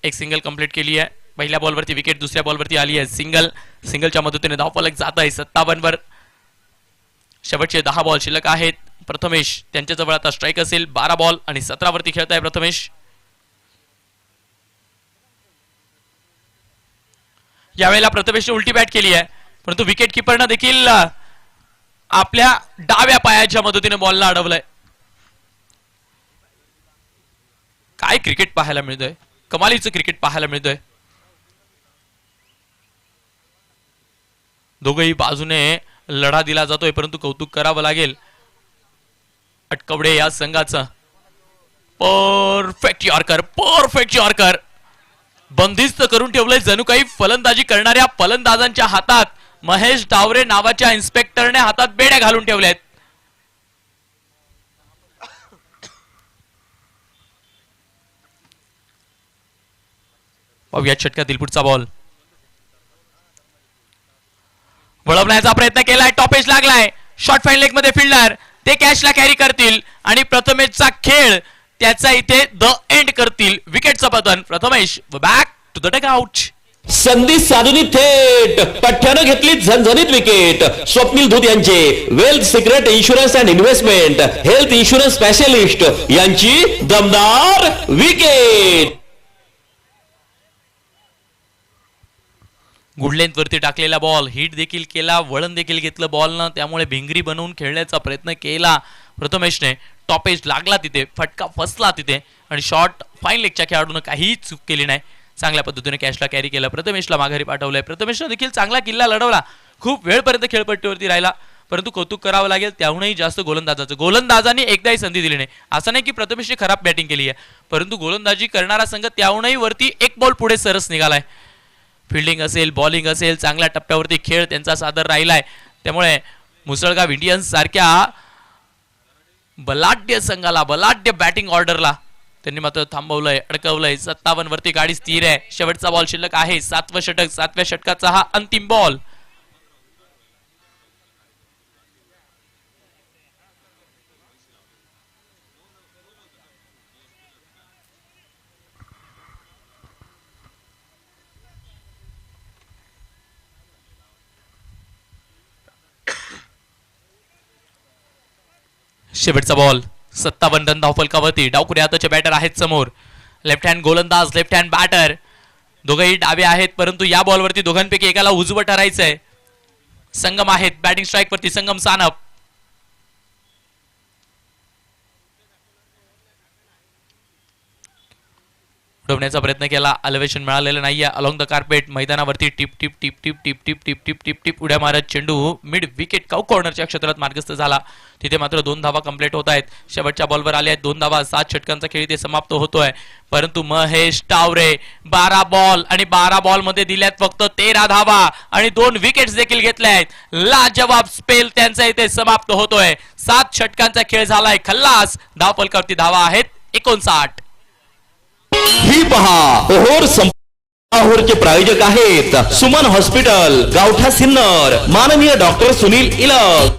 एक सिंगल कंप्लीट केली आहे. पहिल्या बॉलवरती विकेट, दुसऱ्या बॉलवरती आली आहे सिंगलच्या मदतीने धावफलक जात आहे 57 वर. शेवटचे 10 बॉल शिल्लक आहेत. प्रथमेश त्यांच्याजवळ आता स्ट्राईक असेल. 12 बॉल आणि 17 वरती खेळत आहे प्रथमेश. यावेळेला प्रथमेशने उलटी बॅट केली आहे, परंतु विकेट किपरनं देखील आपल्या डाव्या पायाच्या मदतीने बॉलला अडवलंय. काय क्रिकेट पाहायला मिळतोय, कमालीचं क्रिकेट पाहायला मिळतोय. दोघही बाजूने लढा दिला जातोय, परंतु कौतुक करावं लागेल अटकवडे या संघाचं. परफेक्ट यॉर्कर बंदिस्त करून ठेवलंय जणू काही फलंदाजी करणाऱ्या फलंदाजांच्या हातात. महेश डावरे नावाच्या इन्स्पेक्टरने हातात बेड्या घालून ठेवल्यात. पाहूया षटकातील पुढचा बॉल. वळवण्याचा प्रयत्न केलाय, टॉपेज लागलाय. शॉर्ट फाईन लेग मध्ये फिल्डर ते कॅचला कॅरी करतील आणि प्रथमेशचा खेळ त्याचा इथे द एंड करतील. विकेटचं पतन. Prathamesh back to the dugout. संधी साधून थेट पठ्ठ्यानं घेतली झणझणीत विकेट. स्वप्नील धूत यांचे wealth secret insurance and investment health insurance specialist यांची दमदार विकेट. गुड लेंथ वरती टाकलेला बॉल, हिट देखील केला, वळण देखील घेतलं बॉलनं, त्यामुळे भिंगरी बनवून खेळण्याचा प्रयत्न केला प्रथमेशने. टॉपेज लागला तिथे, फटका फसला तिथे आणि शॉर्ट फाईन लेगच्या खेळाडून काहीही चूक केली नाही. चांगल्या पद्धतीने कॅचला कॅरी केलं, प्रथमेशला माघारी पाठवलंय. प्रथमेशने देखील चांगला किल्ला लढवला, खूप वेळपर्यंत खेळपट्टीवरती राहिला, परंतु कौतुक करावं लागेल त्याहूनही जास्त गोलंदाजांनी एकदाही संधी दिली नाही. असं नाही की प्रथमेशने खराब बॅटिंग केली आहे, परंतु गोलंदाजी करणारा संघ त्याहूनही वरती एक बॉल पुढे सरस निघालाय. फिल्डिंग असेल, बॉलिंग असेल, चांगल्या टप्प्यावरती खेळ त्यांचा सादर राहिलाय. त्यामुळे मुसळगाव इंडियन्स सारख्या बलाढ्य संघाला, बलाढ्य बॅटिंग ऑर्डरला त्यांनी मात्र थांबवलंय, अडकवलंय. 57 वरती गाडी स्थिर आहे. शेवटचा बॉल शिल्लक आहे. 7वं षटक, 7व्या षटकाचा हा अंतिम बॉल. शेवटचा बॉल. 57 रन धावफलकावरती. डावखुरे हाताचे बॅटर आहेत समोर. लेफ्ट हँड गोलंदाज, लेफ्ट हँड बॅटर, दोघेही डावे आहेत, परंतु या बॉलवरती दोघांपैकी एकाला उजवं ठरायचंय. संगम आहेत बॅटिंग स्ट्राईक वरती. संगम सानप उडवण्याचा प्रयत्न केला, अलेवेशन मिळालेलं नाहीये. अलॉंग द कार्पेट मैदानावरती tip tip tip tip tip tip tip tip tip tip उड्या मारत चेंडू मिड विकेट काऊ कॉर्नरच्या क्षेत्रात मार्गस्थ झाला. तिथे मात्र 2 धावा कंप्लीट होत आहेत. शेवटच्या बॉलवर आले आहेत 2 धावा. 7 षटकांचा खेळ इथे समाप्त होतोय, परंतु महेश टावरे 12 बॉल आणि 12 बॉल मध्ये दिल्यात फक्त 13 धावा आणि 2 विकेट्स देखील घेतल्या आहेत. लाजवाब स्पेल त्यांचा इथे समाप्त होतोय. 7 षटकांचा खेळ झालाय खल्लास. धावफलकावरती धावा आहेत 59. ही पहा ओहोरचे प्रायोजक आहेत सुमन हॉस्पिटल, गावठा सिन्नर, माननीय डॉक्टर सुनील इलक.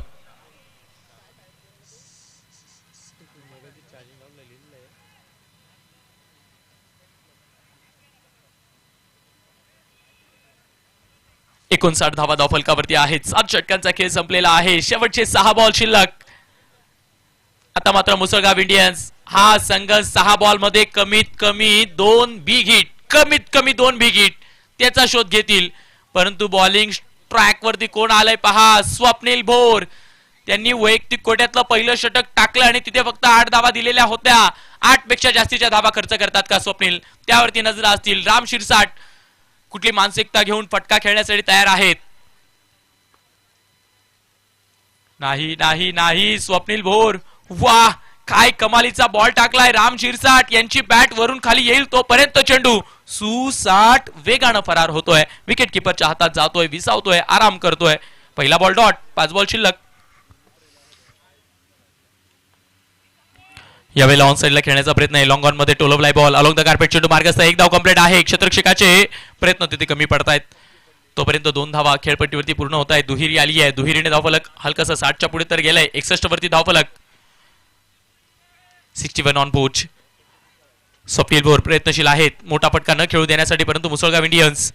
एकोणसाठ धावा धावफलकावरती आहेत. 7 षटकांचा खेळ संपलेला आहे. शेवटचे 6 बॉल शिल्लक. आता मात्र मुसळगाव इंडियन्स हा संघ 6 बॉल मध्ये कमीत कमी 2 बिग हिट, कमीत कमी 2 बिग हिट त्याचा शोध घेतील. परंतु बॉलिंग ट्रॅक वरती कोण आलंय पहा. स्वप्नील भोर. त्यांनी वैयक्तिक कोट्यातलं पहिलं षटक टाकलं आणि तिथे फक्त 8 धावा दिलेल्या होत्या. 8 पेक्षा जास्तीच्या धावा खर्च करतात का स्वप्नील, त्यावरती नजर असतील. राम शिरसाट कुठली मानसिकता घेऊन फटका खेळण्यासाठी तयार आहेत. नाही नाही नाही स्वप्नील भोर, वाह काय कमालीचा बॉल टाकलाय राम शिरसाट यांची बॅट वरून खाली येईल तोपर्यंत चेंडू सुसाट वेगानं फरार होतोय. विकेट किपरच्या हातात जातोय, विसावतोय, आराम करतोय. पहिला बॉल डॉट, 5 बॉल शिल्लक. यावेळेला ऑन साइडला खेळण्याचा प्रयत्न आहे. लॉंग ऑन मध्ये टोलवलाय बॉल अलॉंग द कार्पेट, चेंडू मार्गस्थ, एक धाव कंप्लीट आहे. क्षेत्ररक्षकाचे प्रयत्न तिथे कमी पडतायत. तोपर्यंत 2 धावा खेळपट्टीवरती पूर्ण होत आहेत. दुहेरी आली आहे, दुहेरीने धावफलक हलकासा 60च्या पुढे तर गेलाय. 61 वरती धावफलक. 61 ऑन पोच. स्वप्नील भोर प्रयत्नशील आहेत मोठा फटका न खेळू देण्यासाठी, परंतु मुसळगाव इंडियन्स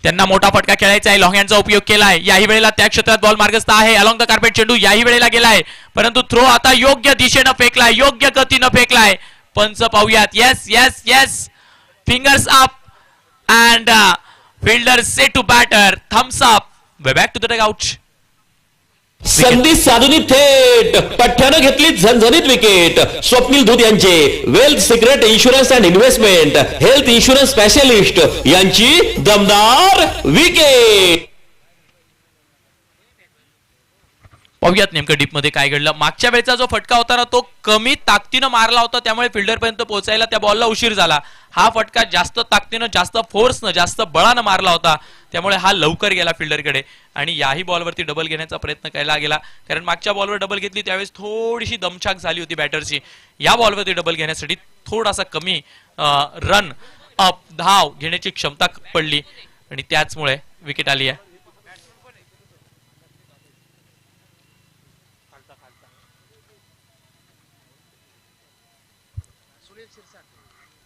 त्यांना मोठा फटका खेळायचा आहे. लॉंग हँडचा उपयोग केलाय. याही वेळेला त्या क्षेत्रात बॉल मार्गस्थ आहे. अलॉंग द कार्पेट चेंडू याही वेळेला गेलाय, परंतु थ्रो आता योग्य दिशेनं फेकलाय, योग्य गतीनं फेकलाय. पंच पाहूयात. Yes yes yes, fingers up and fielder say to batter, thumbs up, way back to the dugout. संधी साधून थेट पठ्ठ्यानं घेतली झणझणीत विकेट. स्वप्नील धूत यांचे wealth secret insurance and investment health insurance specialist यांची दमदार विकेट. पाहूयात नेमकं डीप मध्ये काय घडलं. मागच्या वेळेचा जो फटका होता ना तो कमी ताकदीनं मारला होता, त्यामुळे फिल्डर पर्यंत पोहोचायला त्या बॉलला उशीर झाला. हा फटका जास्त ताकदीनं, जास्त फोर्सनं, जास्त बळानं मारला होता, त्यामुळे हा लवकर गेला फिल्डरकडे आणि याही बॉलवरती डबल घेण्याचा प्रयत्न केला गेला. कारण मागच्या बॉलवर डबल घेतली त्यावेळेस थोडीशी दमछाक झाली होती बॅटरची. या बॉलवरती डबल घेण्यासाठी थोडासा कमी रन अप धाव घेण्याची क्षमता पडली आणि त्याचमुळे विकेट आली आहे.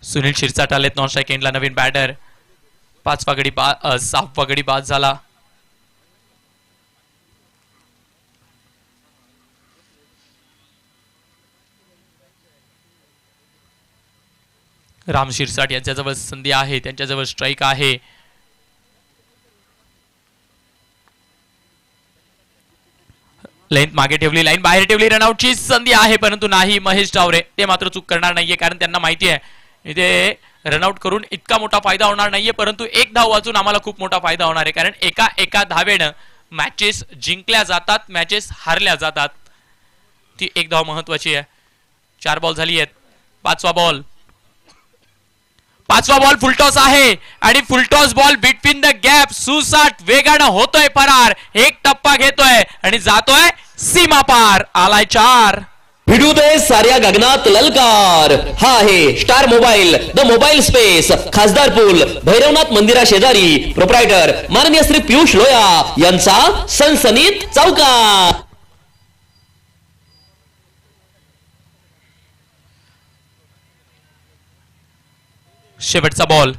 सुनील शिरसाट आलेत नॉन स्ट्राईक एंडला. नवीन बॅटर. 6 गडी बाद झाला. राम शिरसाट यांच्याजवळ संधी आहे, त्यांच्याजवळ स्ट्राईक आहे. लाईन मागे ठेवली, लाईन बाहेर ठेवली, रनआउटची संधी आहे परंतु नाही. महेश डावरे ते मात्र चूक करणार नाहीये, कारण त्यांना माहिती आहे इथे रनआउट करून इतका मोठा फायदा होणार नाहीये, परंतु एक धाव वाचून आम्हाला खूप मोठा फायदा होणार आहे. कारण एका धावेनं मॅचेस जिंकल्या जातात, मॅचेस हारल्या जातात. ती एक धाव महत्वाची आहे. 4 बॉल झाली आहेत. 5वा बॉल फुलटॉस आहे आणि full toss ball between the gap. सुसाट वेगानं होतोय फरार, एक टप्पा घेतोय आणि जातोय सीमा पार. आलाय 4. भिडू दे साऱ्या गगनात ललकार. हा आहे star mobile, the mobile space, खासदार पूल, भैरवनाथ मंदिरा शेजारी. प्रोप्रायटर माननीय श्री पियुष लोया यांचा सनसनीत चौकार. शेवटचा बॉल.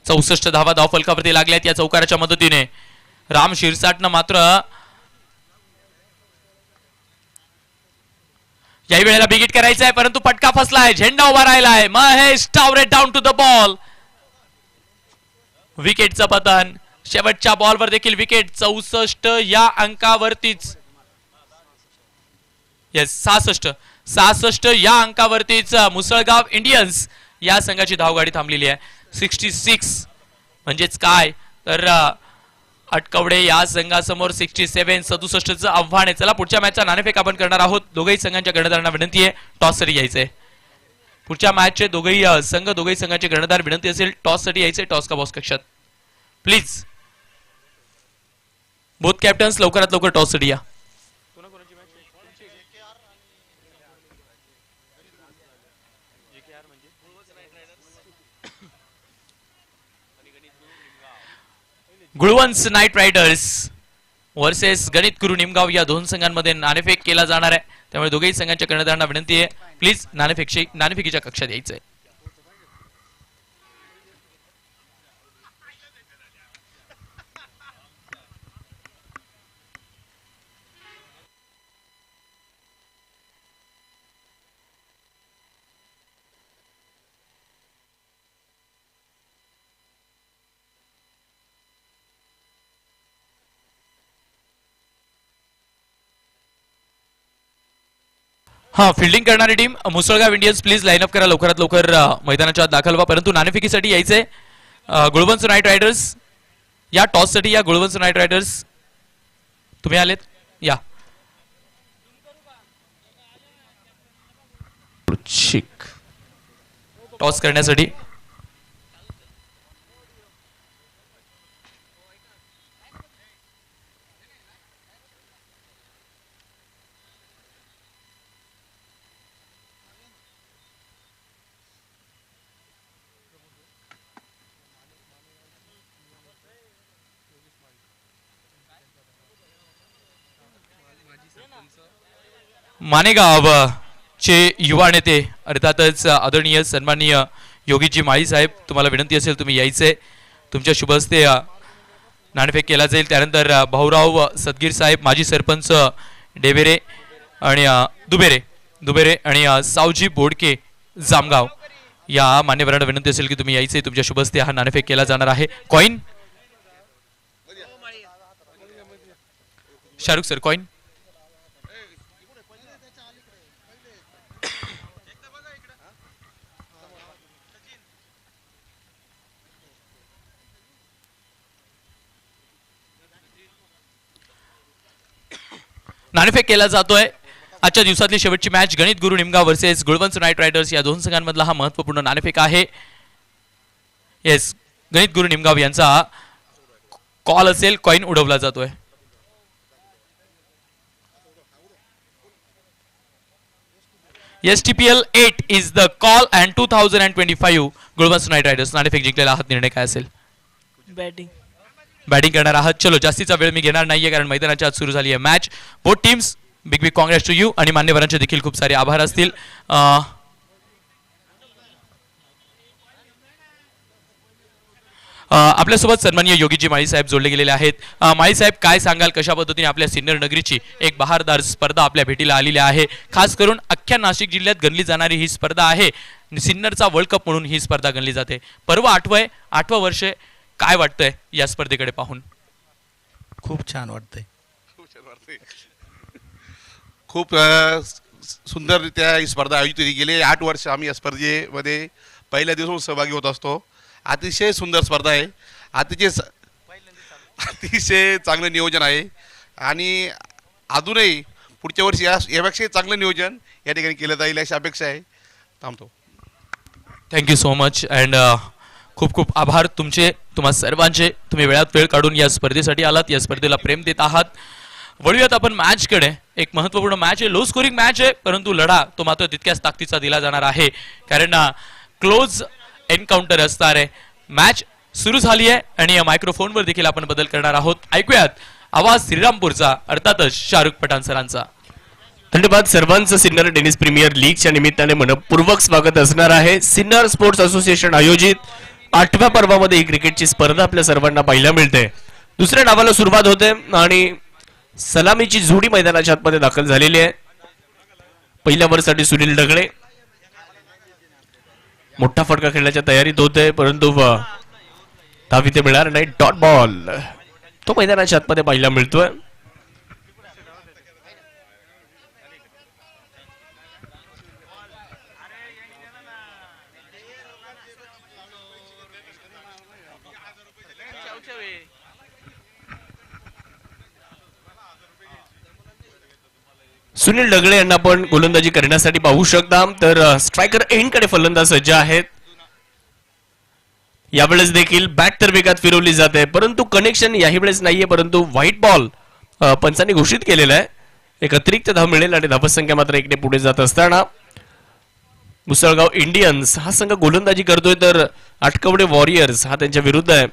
64 धावा धावफलकावरती लागल्यात या चौकाराच्या मदतीने. राम शिरसाटनं मात्र याही वेळेला बिगिट करायचं आहे, परंतु पटका फसलाय. झेंडा उभा राहिलाय. Mahesh Dawre down to the ball. विकेटचं पतन. शेवटच्या बॉलवर देखील विकेट. 64 या अंकावरतीच, येस 66 या अंकावरतीच मुसळगाव इंडियन्स या संघाची धावगाडी थांबलेली आहे. 66 म्हणजेच काय तर अटकवडे या संघासमोर 67 67चं आव्हान आहे. चला पुढच्या मॅचचा नाणेफेक आपण करणार आहोत. दोघेही संघांच्या कर्णधारांना विनंती आहे टॉस साठी यायचंय. पुढच्या मॅचचे दोघेही संघाचे कर्णधार विनंती असेल टॉस साठी यायचंय. टॉस का बॉक्स कक्षात प्लीज. बोथ कॅप्टन्स लवकरात लवकर टॉस साठी या. गुळवंच नाईट रायडर्स वर्सेस गणित गुरु निमगाव या 2 संघांमध्ये नाणेफेक केला जाणार आहे. त्यामुळे दोघेही संघांच्या कर्णधारांना विनंती आहे प्लीज नाणेफेकीच्या कक्षात यायचंय. हा फिल्डिंग करणारी team Musalgaon Indians please line up करा लवकरात लवकर मैदानाच्या आत दाखल व्हा. परंतु नाणेफेकीसाठी यायचंय गुळवंच नाईट रायडर्स या टॉस साठी या. गुळवंच नाईट रायडर्स तुम्ही आलेत या. शिक टॉस करण्यासाठी मानेगाव चे युवा नेते अर्थातच आदरणीय सन्माननीय योगीजी माळी साहेब, तुम्हाला विनंती असेल तुम्ही यायचे. तुमच्या शुभ हस्ते नाणेफेक केला जाईल. त्यानंतर भाऊराव सदगीर साहेब, माजी सरपंच डेबेरे आणि दुबेरे आणि सावजी बोडके जामगाव या मान्यवरांना विनंती असेल की तुम्ही यायचे. तुमच्या शुभ हस्ते हा नाणेफेक केला जाणार आहे. कॉइन शाहरुख सर, कॉइन नाणेफेक केला जातोय. आजच्या दिवसातली शेवटची मॅच गणित गुरु निमगाव वर्सेस गुळवंच नाईट रायडर्स या दोन संघांमधला हा महत्वपूर्ण नाणेफेक आहे. येस, गणित गुरु निमगाव यांचा कॉल असेल. कॉइन उडवला जातोय. STPL 8 is the call and 2025 Gulwanch Knight Riders नाणेफेक जिंकलेला आहात. निर्णय काय असेल? बॅटिंग करणार आहात. चलो, जास्तीचा वेळ मी घेणार नाहीये कारण मैदानाच्या आत सुरू झाली आहे match. Both teams big big congrats to you आणि मान्यवरांचे देखील खूप सारे आभार असतील. आपल्यासोबत सन्माननीय योगीजी माळी साहेब जोडले गेलेले आहेत. माळी साहेब, काय सांगाल, कशा पद्धतीने आपल्या सिन्नर नगरीची एक बहारदार स्पर्धा आपल्या भेटीला आलेली आहे? खास करून अख्ख्या नाशिक जिल्ह्यात गणली जाणारी ही स्पर्धा आहे. सिन्नरचा वर्ल्ड कप म्हणून ही स्पर्धा गणली जाते. पर्व 8वं वर्ष. काय वाटतंय या स्पर्धेकडे पाहून? खूप छान वाटतंय. खूप सुंदररित्या ही स्पर्धा आयोजित केली गेली. 8 वर्ष आम्ही या स्पर्धेमध्ये पहिल्या दिवसापासून सहभागी होत असतो. अतिशय सुंदर स्पर्धा आहे. अतिशय चांगलं नियोजन आहे आणि अजूनही पुढच्या वर्षी यापेक्षाही चांगलं नियोजन या ठिकाणी केलं जाईल अशी अपेक्षा आहे. थांबतो. थँक्यू सो मच अँड खूप खूप आभार तुमचे, तुम्हा सर्वांचे. तुम्ही वेळात वेळ काढून या स्पर्धेसाठी आलात, या स्पर्धेला प्रेम देत आहात. वळूयात आपण मॅचकडे. एक महत्त्वपूर्ण मॅच आहे, लो स्कोरिंग मॅच आहे, परंतु लढा तो मात्र तितक्याच ताकदीचा दिला जाणार आहे कारण क्लोज एन्काउंटर असणार आहे. मॅच सुरू झाली आहे आणि या मायक्रोफोनवर देखील आपण बदल करणार आहोत. ऐकूयात आवाज श्रीरामपूरचा, अर्थातच शाहरुख पठाण सरांचा. धन्यवाद. सर्वांचं सिन्नर टेनिस प्रीमियर लीगच्या निमित्ताने मनपूर्वक स्वागत असणार आहे. सिन्नर स्पोर्ट्स असोसिएशन आयोजित 8व्या पर्वामध्ये ही क्रिकेटची स्पर्धा आपल्या सर्वांना पाहायला मिळते. दुसऱ्या डावाला सुरुवात होते आणि सलामीची जोडी मैदानाच्या आतमध्ये दाखल झालेली आहे. पहिल्या ओव्हरसाठी सुनील ढगळे मोठा फटका खेळण्याच्या तयारीत होते, परंतु धाव इथे मिळणार नाही. डॉट बॉल तो मैदानाच्या आतमध्ये पाहायला मिळतोय. सुनील ढगळे यांना आपण गोलंदाजी करण्यासाठी पाहू शकता. तर स्ट्रायकर एंडकडे फलंदाज सज्ज आहेत. यावेळेस देखील बॅट तर वेगात फिरवली जाते, परंतु कनेक्शन याही वेळेस नाहीये. परंतु व्हाईट बॉल पंचांनी घोषित केलेला आहे. एक अतिरिक्त धाव मिळेल आणि धावसंख्या मात्र एकने पुढे जात असताना मुसळगाव इंडियन्स हा संघ गोलंदाजी करतोय, तर आटकवडे वॉरियर्स हा त्यांच्या विरुद्ध आहे,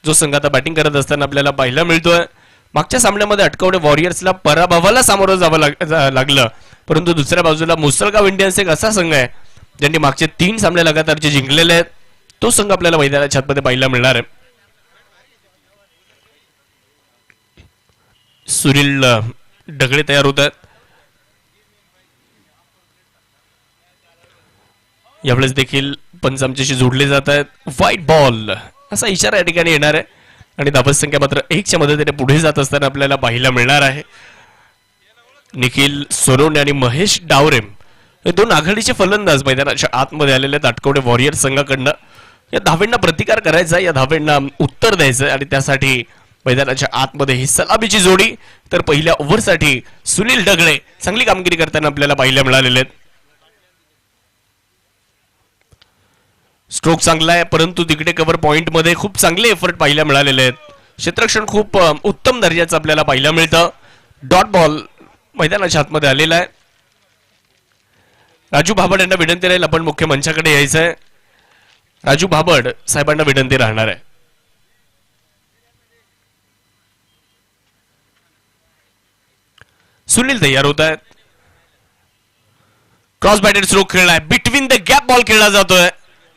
जो संघ आता बॅटिंग करत असताना आपल्याला पाहायला मिळतोय. मागच्या सामन्यामध्ये आटकवडे वॉरियर्सला पराभवाला सामोरं जावं लागलं, परंतु दुसऱ्या बाजूला मुसळगाव इंडियन्स एक असा संघ आहे ज्यांनी मागचे 3 सामने लगातारचे जिंकलेले आहेत. तो संघ आपल्याला मैदानाच्या आतमध्ये पाहायला मिळणार आहे. सुनील ढगळे तयार होत आहेत. यावेळेस देखील पंच आमच्याशी जोडले जात आहेत. व्हाईट बॉल असा इशारा या ठिकाणी येणार आहे आणि धावसंख्या मात्र 1च्या मदतीने पुढे जात असताना आपल्याला पाहायला मिळणार आहे. निखिल सोनवणे आणि महेश डावरे हे 2 आघाडीचे फलंदाज मैदानाच्या आतमध्ये आलेले आहेत. आटकवडे वॉरियर संघाकडनं या धावेंना प्रतिकार करायचा, या धावेंना उत्तर द्यायचं आणि त्यासाठी मैदानाच्या आतमध्ये ही सलामीची जोडी. तर पहिल्या ओव्हरसाठी सुनील ढगळे चांगली कामगिरी करताना आपल्याला पाहायला मिळालेले आहेत. स्ट्रोक चांगला आहे, परंतु तिकडे कव्हर पॉइंट मध्ये खूप चांगले एफर्ट पाहायला मिळालेले आहेत. क्षेत्ररक्षण खूप उत्तम दर्जाचं आपल्याला पाहायला मिळतं. डॉट बॉल मैदानाच्या आतमध्ये आलेला आहे. राजू भाबड यांना विनंती राहील, आपण मुख्य मंचाकडे यायचं आहे. राजू भाबड साहेबांना विनंती राहणार आहे. सुनील तयार होत आहेत. क्रॉस बॅटेड स्ट्रोक खेळलाय, बिटवीन द गॅप बॉल खेळला जातोय.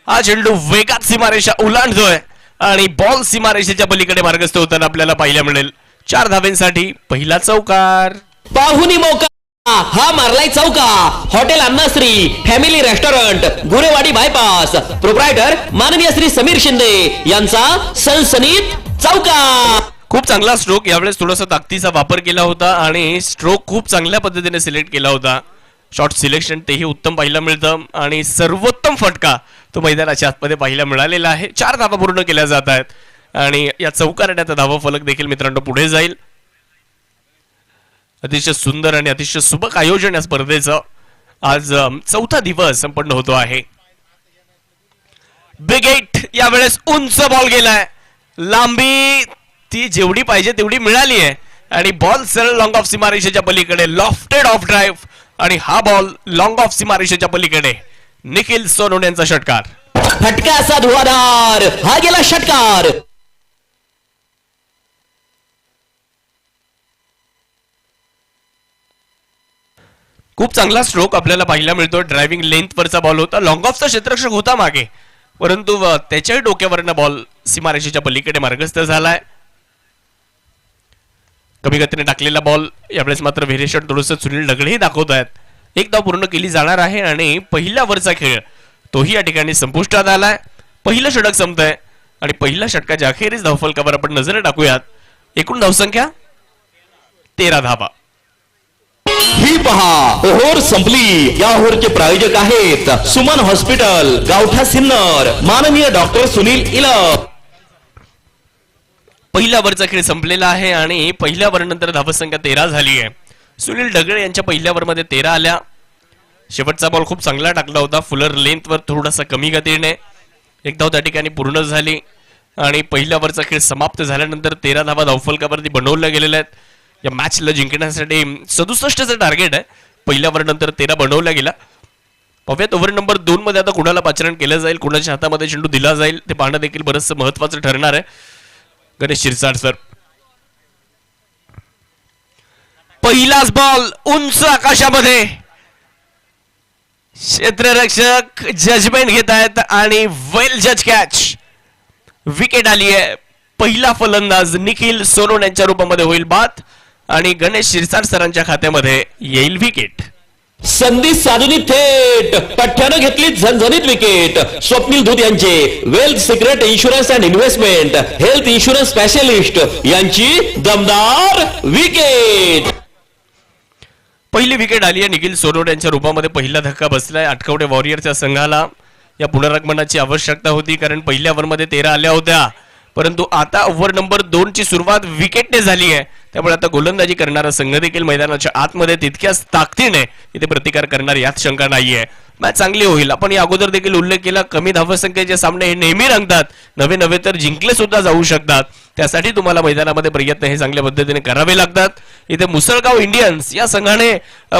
हा चेंडू वेगात सीमारेषा ओलांडतोय आणि बॉल सीमारेषेच्या पलीकडे मार्गस्थ होताना आपल्याला पाहायला मिळेल. 4 धावेंसाठी पहिला चौकार. पाहुनी मौका हा मारलाय चौका. Hotel Annashree family restaurant Gurewadi bypass proprietor माननीय श्री समीर शिंदे यांचा सनसनीत चौका. खूप चांगला स्ट्रोक, यावेळेस थोडासा ताकदीचा वापर केला होता आणि स्ट्रोक खूप चांगल्या पद्धतीने सिलेक्ट केला होता. शॉट सिलेक्शन तेही उत्तम पाहायला मिळतं आणि सर्वोत्तम फटका तो मैदानाच्या आतमध्ये पाहायला मिळालेला आहे. 4 धावा पूर्ण केल्या जात आहेत आणि या चौकारण्याचा धावा फलक देखील मित्रांनो पुढे जाईल. अतिशय सुंदर आणि अतिशय सुबक आयोजन या स्पर्धेचं आज 4था दिवस संपन्न होतो आहे. बिग 8 यावेळेस उंच बॉल गेलाय. लांबी ती जेवढी पाहिजे तेवढी मिळाली आहे आणि बॉल सरळ लॉंग ऑफ सीमारेषेच्या पलीकडे लॉफ्टेड ऑफ ड्राईव्ह आणि हा बॉल लॉंग ऑफ सीमारेषेच्या पलीकडे. निखिल सोनवणे यांचा षटकार. फटका असा धुवाधार हा गेला षटकार. खूप चांगला स्ट्रोक आपल्याला पाहायला मिळतो. ड्रायव्हिंग लेंथ वरचा बॉल होता. लॉंग ऑफचा क्षेत्ररक्षक होता मागे, परंतु त्याच्याही डोक्यावरनं बॉल सीमारेषेच्या पलीकडे मार्गस्थ झालाय. कमी गतीने टाकलेला बॉल यावेळेस मात्र व्हेरिएशन थोडंसं सुनील ढगळेही दाखवत आहेत. एक धाव पूर्ण केली जाणार आहे आणि पहिल्या वरचा खेळ तोही या ठिकाणी संपुष्टात आलाय. पहिलं षटक संपतंय आणि पहिल्या षटकाच्या अखेरीस धावफलकावर आपण नजर टाकूयात. एकूण धावसंख्या 13 धावा. ही पहा ओव्हर संपली. या ओव्हरचे प्रायोजक आहेत सुमन हॉस्पिटल गावठा सिन्नर माननीय डॉक्टर सुनील इलक. पहिल्या वरचा खेळ संपलेला आहे आणि पहिल्या वर नंतर धावसंख्या 13 झाली आहे. सुनील ढगळे यांच्या पहिल्या वर मध्ये 13 आल्या. शेवटचा बॉल खूप चांगला टाकला होता, फुलर लेंथ वर थोडासा कमी गतीने. एक धाव त्या ठिकाणी पूर्ण झाली आणि पहिल्या वरचा खेळ समाप्त झाल्यानंतर 13 धावा धावफलकावरती बनवल्या गेलेल्या आहेत. या मॅचला जिंकण्यासाठी 67चं टार्गेट आहे. पहिल्या वर नंतर 13 बनवल्या गेला. पाहूयात ओव्हर नंबर 2 मध्ये आता कुणाला पाचारण केलं जाईल, कुणाच्या हातामध्ये चेंडू दिला जाईल ते पाहणं देखील बरंचसं महत्वाचं ठरणार आहे. गणेश शिरसाट सर. पहिलाच बॉल उंच आकाशामध्ये. क्षेत्ररक्षक जजमेंट घेत आहेत आणि वेल जज कॅच. विकेट आली आहे. पहिला फलंदाज निखिल सोनवणे यांच्या रूपामध्ये होईल बाद आणि गणेश शिरसाट सरांच्या खात्यामध्ये येईल विकेट. संधी साधूनी थेट पठ्ठ्यानं घेतली झणझणीत विकेट. स्वप्नील धूत यांचे wealth secret insurance and investment health insurance specialist यांची दमदार विकेट. पहिली विकेट आली आहे निखिल सोनवणे यांच्या रूपामध्ये. पहिला धक्का बसलाय आटकवडे वॉरियरच्या संघाला. या पुनरागमनाची आवश्यकता होती कारण पहिल्या ओव्हरमध्ये 13 आल्या होत्या, परंतु आता ओव्हर नंबर 2 ची सुरुवात विकेटने झाली आहे. त्यामुळे आता गोलंदाजी करणारा संघ देखील मैदानाच्या आतमध्ये तितक्याच ताकदीने इथे प्रतिकार करणार यात शंका नाहीये. मॅच चांगली होईल. आपण या अगोदर देखील उल्लेख केला, कमी धावसंख्येचे सामने हे नेहमी रंगतात, नवे नवे तर जिंकले सुद्धा जाऊ शकतात. त्यासाठी तुम्हाला मैदानामध्ये प्रयत्न हे चांगल्या पद्धतीने करावे लागतात. इथे मुसळगाव इंडियन्स या संघाने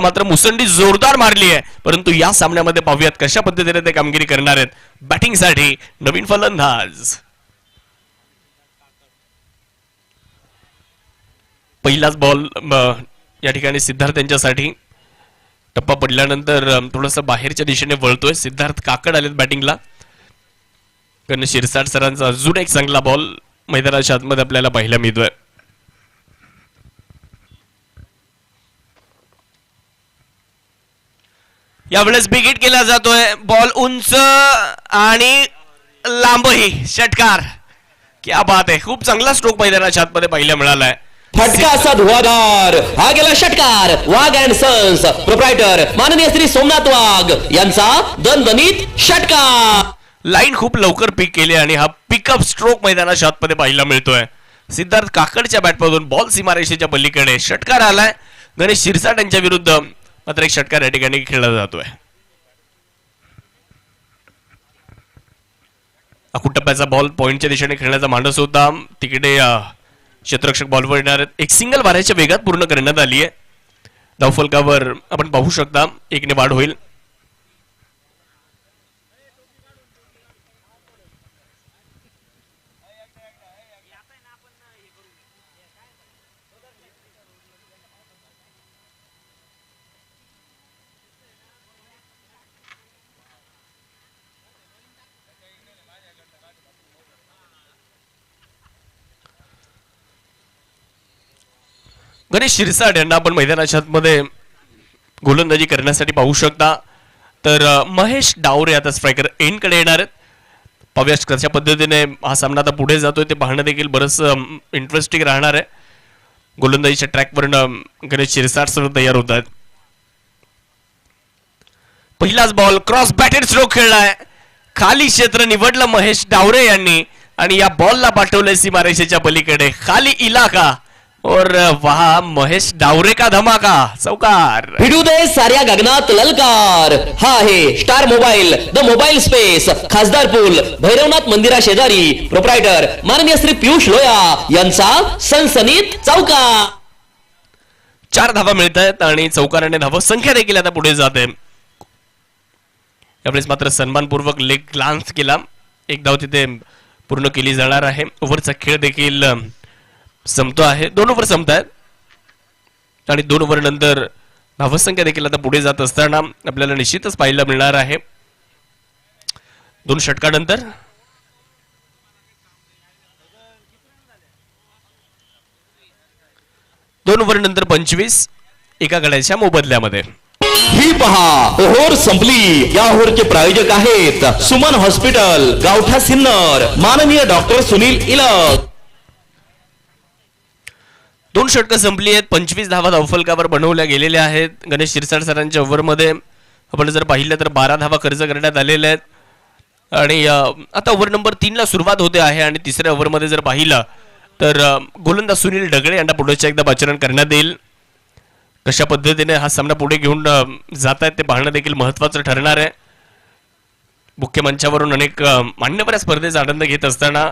मात्र मुसंडी जोरदार मारली आहे, परंतु या सामन्यामध्ये पाहूयात कशा पद्धतीने ते कामगिरी करणार आहेत. बॅटिंगसाठी नवीन फलंदाज. पहिलाच बॉल या ठिकाणी सिद्धार्थ यांच्यासाठी. टप्पा पडल्यानंतर थोडस बाहेरच्या दिशेने वळतोय. सिद्धार्थ काकड आलेत बॅटिंगला. गणेश शिरसाट सरांचा अजून एक चांगला बॉल मैदानाच्या आतमध्ये आपल्याला पाहायला मिळतोय. यावेळेस बिगिट केला जातोय. बॉल उंच आणि लांबही. षटकार. क्या बात आहे. खूप चांगला स्ट्रोक मैदानाच्या आतमध्ये पाहायला मिळालाय. फटका असा धुवाधार हा गेला षटकार. वाघ अँड सन्स प्रोप्रायटर माननीय श्री सोमनाथ वाघ यांचा दणदणीत षटकार. लाईन खूप लवकर पिक केली आणि हा पिकअप स्ट्रोक मैदानाच्या आतमध्ये पाहायला मिळतोय. सिद्धार्थ काकडच्या बॅटमधून बॉल सीमारेषेच्या पलीकडे षटकार आलाय. गणेश शिरसाट यांच्या विरुद्ध मात्र एक षटकार या ठिकाणी खेळला जातोय. अकुटप्प्याचा बॉल पॉइंटच्या दिशेने खेळण्याचा मानस होता. तिकडे क्षेत्ररक्षक बॉलवर येणार आहेत. एक सिंगल वाऱ्याच्या वेगात पूर्ण करण्यात आली आहे. धावफलकावर आपण पाहू शकता 1 ने वाढ होईल. गणेश शिरसाट यांना आपण मैदानाच्या आतमध्ये गोलंदाजी करण्यासाठी पाहू शकता. तर महेश डावरे आता स्ट्रायकर एंड कडे येणार आहेत. पाहूया कशा पद्धतीने हा सामना आता पुढे जातोय ते पाहणं देखील बरंच इंटरेस्टिंग राहणार आहे. गोलंदाजीच्या ट्रॅकवरनं गणेश शिरसाट सर्व तयार होत आहेत. पहिलाच बॉल क्रॉस बॅटेड स्ट्रोक खेळलाय. खाली क्षेत्र निवडलं महेश डावरे यांनी आणि या बॉलला पाठवलंय सीमारेषेच्या पलीकडे. खाली इलाका और वहा महेश डावरे का धमाका. चौकार. भिडू दे साऱ्या गगनात ललकार. हा आहे star mobile, the mobile space, खासदार पूल, भैरवनाथ मंदिरा शेजारी. प्रोप्रायटर माननीय श्री पियुष लोया यांचा सनसनीत चौकार. 4 धावा मिळत आहेत आणि चौकाराने धावा संख्या देखील आता पुढे जाते. यावेळेस मात्र सन्मानपूर्वक लेग ग्लान्स केला. 1 धाव तिथे पूर्ण केली जाणार आहे. ओव्हरचा खेळ देखील संपतो आहे. 2 ओव्हर संपत आहेत आणि 2 ओव्हर नंतर धावसंख्या देखील आता पुढे जात असताना आपल्याला निश्चितच पाहायला मिळणार आहे. 2 षटकानंतर दोन ओव्हर नंतर 25 एका गड्याच्या मोबदल्यामध्ये. ही पहा ओहोर संपली. या ओहोरचे प्रायोजक आहेत सुमन हॉस्पिटल, गावठा सिन्नर, माननीय डॉक्टर सुनील इलक. 2 षटकं संपली आहेत. 25 धावा धावफलकावर बनवल्या गेलेल्या आहेत. गणेश शिरसाट सरांच्या ओव्हरमध्ये आपण जर पाहिलं तर 12 धावा खर्च करण्यात आलेल्या आहेत आणि आता ओव्हर नंबर 3 ला सुरुवात होते आहे आणि तिसऱ्या ओव्हरमध्ये जर पाहिलं तर गोलंदाज सुनील ढगळे यांना पुढच्या एकदा पाचारण करण्यात येईल. कशा पद्धतीने हा सामना पुढे घेऊन जात आहेत ते पाहणं देखील महत्वाचं ठरणार आहे. मुख्य मंचावरून अनेक मान्यवर या स्पर्धेचा आनंद घेत असताना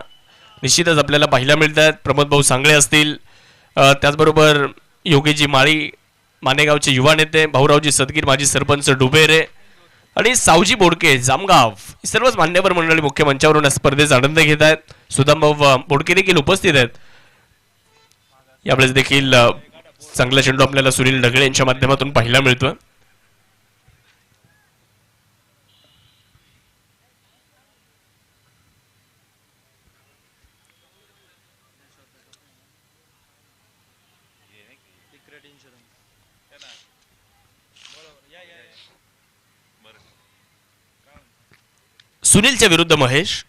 निश्चितच आपल्याला पाहायला मिळत आहेत. प्रमोद भाऊ सांगळे असतील, त्याचबरोबर योगीजी माळी मानेगावचे युवा नेते, भाऊरावजी सदगीर माजी सरपंच डुबेरे आणि सावजी बोडके जामगाव ही सर्वच मान्यवर मंडळी मुख्य मंचावरून या स्पर्धेचा आनंद घेत आहेत. सुदामभाऊ बोडके देखील उपस्थित आहेत. यावेळेस देखील चांगला चेंडू आपल्याला सुनील ढगळे यांच्या माध्यमातून पाहायला मिळतोय. सुनीलच्या विरुद्ध महेश.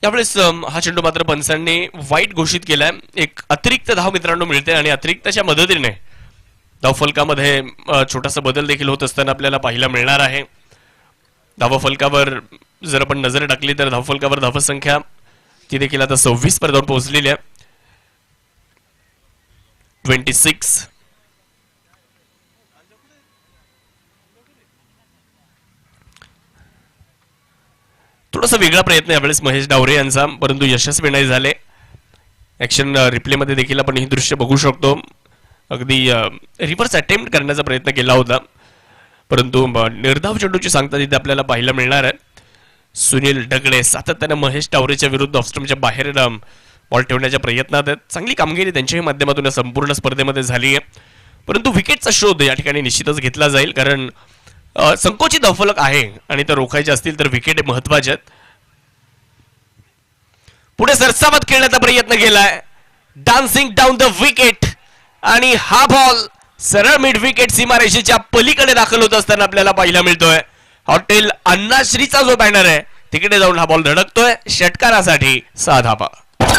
यावेळेस हा चेंडू मात्र पंचांनी वाईट घोषित केलाय. एक अतिरिक्त धाव मित्रांनो मिळते आणि अतिरिक्तच्या मदतीने धावफलकामध्ये छोटासा बदल देखील होत असताना आपल्याला पाहायला मिळणार आहे. धावफलकावर जर आपण नजर टाकली तर धावफलकावर धावसंख्या ती देखील आता 26 वर जाऊन पोहोचलेली आहे. 26. थोडासा वेगळा प्रयत्न यावेळेस महेश डावरे यांचा, परंतु यशस्वी नाही झाले. ऍक्शन रिप्ले मध्ये देखील आपण ही दृश्य बघू शकतो. अगदी रिव्हर्स अटेम्प्ट करण्याचा प्रयत्न केला होता, परंतु निर्धाव चेंडूची सांगता तिथे आपल्याला पाहायला मिळणार आहे. सुनील ढगळे सातत्याने महेश डावरेच्या विरुद्ध ऑफस्टमच्या बाहेर बॉल ठेवण्याच्या प्रयत्नात आहेत. चांगली कामगिरी त्यांच्याही माध्यमातून या संपूर्ण स्पर्धेमध्ये झाली आहे, परंतु विकेटचा शोध या ठिकाणी निश्चितच घेतला जाईल, कारण संकोचित धावफलक आहे आणि तर रोखायचे असतील तर विकेट महत्वाचे आहेत. पुढे सरसावत खेळण्याचा प्रयत्न केलाय, डान्सिंग डाऊन द विकेट, आणि हा बॉल सरळ मिड विकेट सीमारेषेच्या पलीकडे दाखल होत असताना आपल्याला पाहायला मिळतोय. हॉटेल अन्नाश्रीचा जो बॅनर आहे तिकडे जाऊन हा बॉल धडकतोय. षटकारासाठी 6 धावा.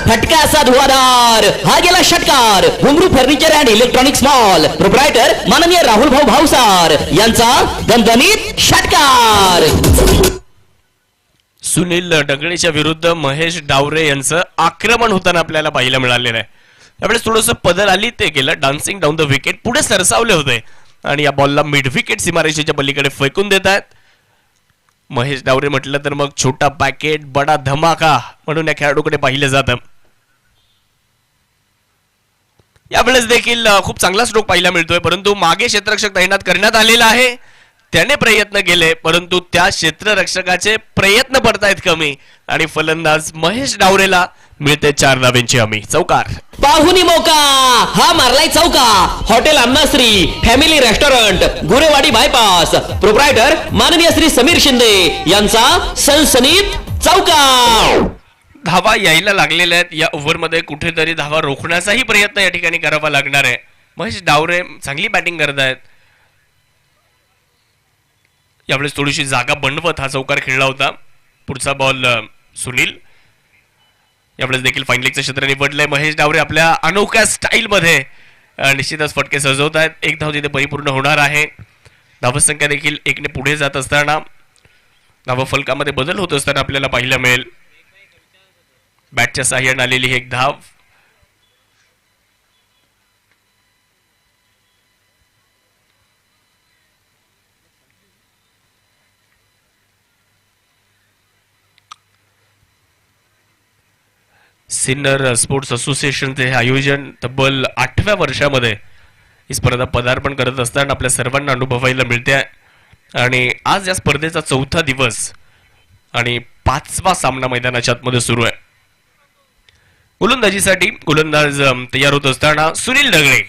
फटका असा धुवाधार, हा गेला षटकार. घुंगरू furniture and electronics mall, proprietor माननीय राहुल भाऊ भावसार यांचा दणदणीत षटकार. सुनील ढगळेच्या विरुद्ध महेश डावरे यांचं आक्रमण होताना आपल्याला पाहायला मिळालेलं आहे. त्यावेळेस थोडंसं पदर आली ते केलं, डान्सिंग डाऊन द विकेट, पुढे सरसावले होते आणि या बॉलला मिड विकेट सीमारेषेच्या पलीकडे फेकून देत आहेत. महेश डावरे म्हटलं तर मग छोटा पॅकेट बडा धमाका म्हणून या खेळाडूकडे पाहिलं जातं. यावेळेस देखील खूप चांगला स्ट्रोक पाहायला मिळतोय, परंतु मागे क्षेत्ररक्षक तैनात करण्यात आलेला आहे. त्याने प्रयत्न केले परंतु त्या क्षेत्ररक्षकाचे प्रयत्न पडतायत कमी आणि फलंदाज महेश डावरेला मिळते 4 धावांची हमी. चौकार. पाहुनी मौका हा मारलाय चौका. Hotel Annashree family restaurant Gurewadi bypass proprietor माननीय श्री समीर शिंदे यांचा सनसनीत चौका. धावा यायला लागलेल्या आहेत. या ओव्हरमध्ये कुठेतरी धावा रोखण्याचाही प्रयत्न या ठिकाणी करावा लागणार आहे. महेश डावरे चांगली बॅटिंग करत आहेत. यावेळेस थोडीशी जागा बनवत हा चौकार खेळला होता. पुढचा बॉल सुनील. यावेळेस देखील फाईन लेगचं क्षेत्र निवडलंय. महेश डावरे आपल्या अनोख्या स्टाईल मध्ये निश्चितच फटके सजवत आहेत. एक धाव तिथे परिपूर्ण होणार आहे. धावसंख्या देखील 1ने पुढे जात असताना धाव फलकामध्ये बदल होत असताना आपल्याला पाहायला मिळेल. बॅटच्या साह्याने आलेली ही एक धाव. सिन्नर स्पोर्ट्स असोसिएशनचे हे आयोजन तब्बल 8व्या वर्षामध्ये ही स्पर्धा पदार्पण करत असताना आपल्या सर्वांना अनुभवायला मिळते आणि आज या स्पर्धेचा 4था दिवस आणि 5वा सामना मैदानाच्या आतमध्ये सुरू आहे. गोलंदाजीसाठी गोलंदाज तयार होत असताना सुनील ढगळे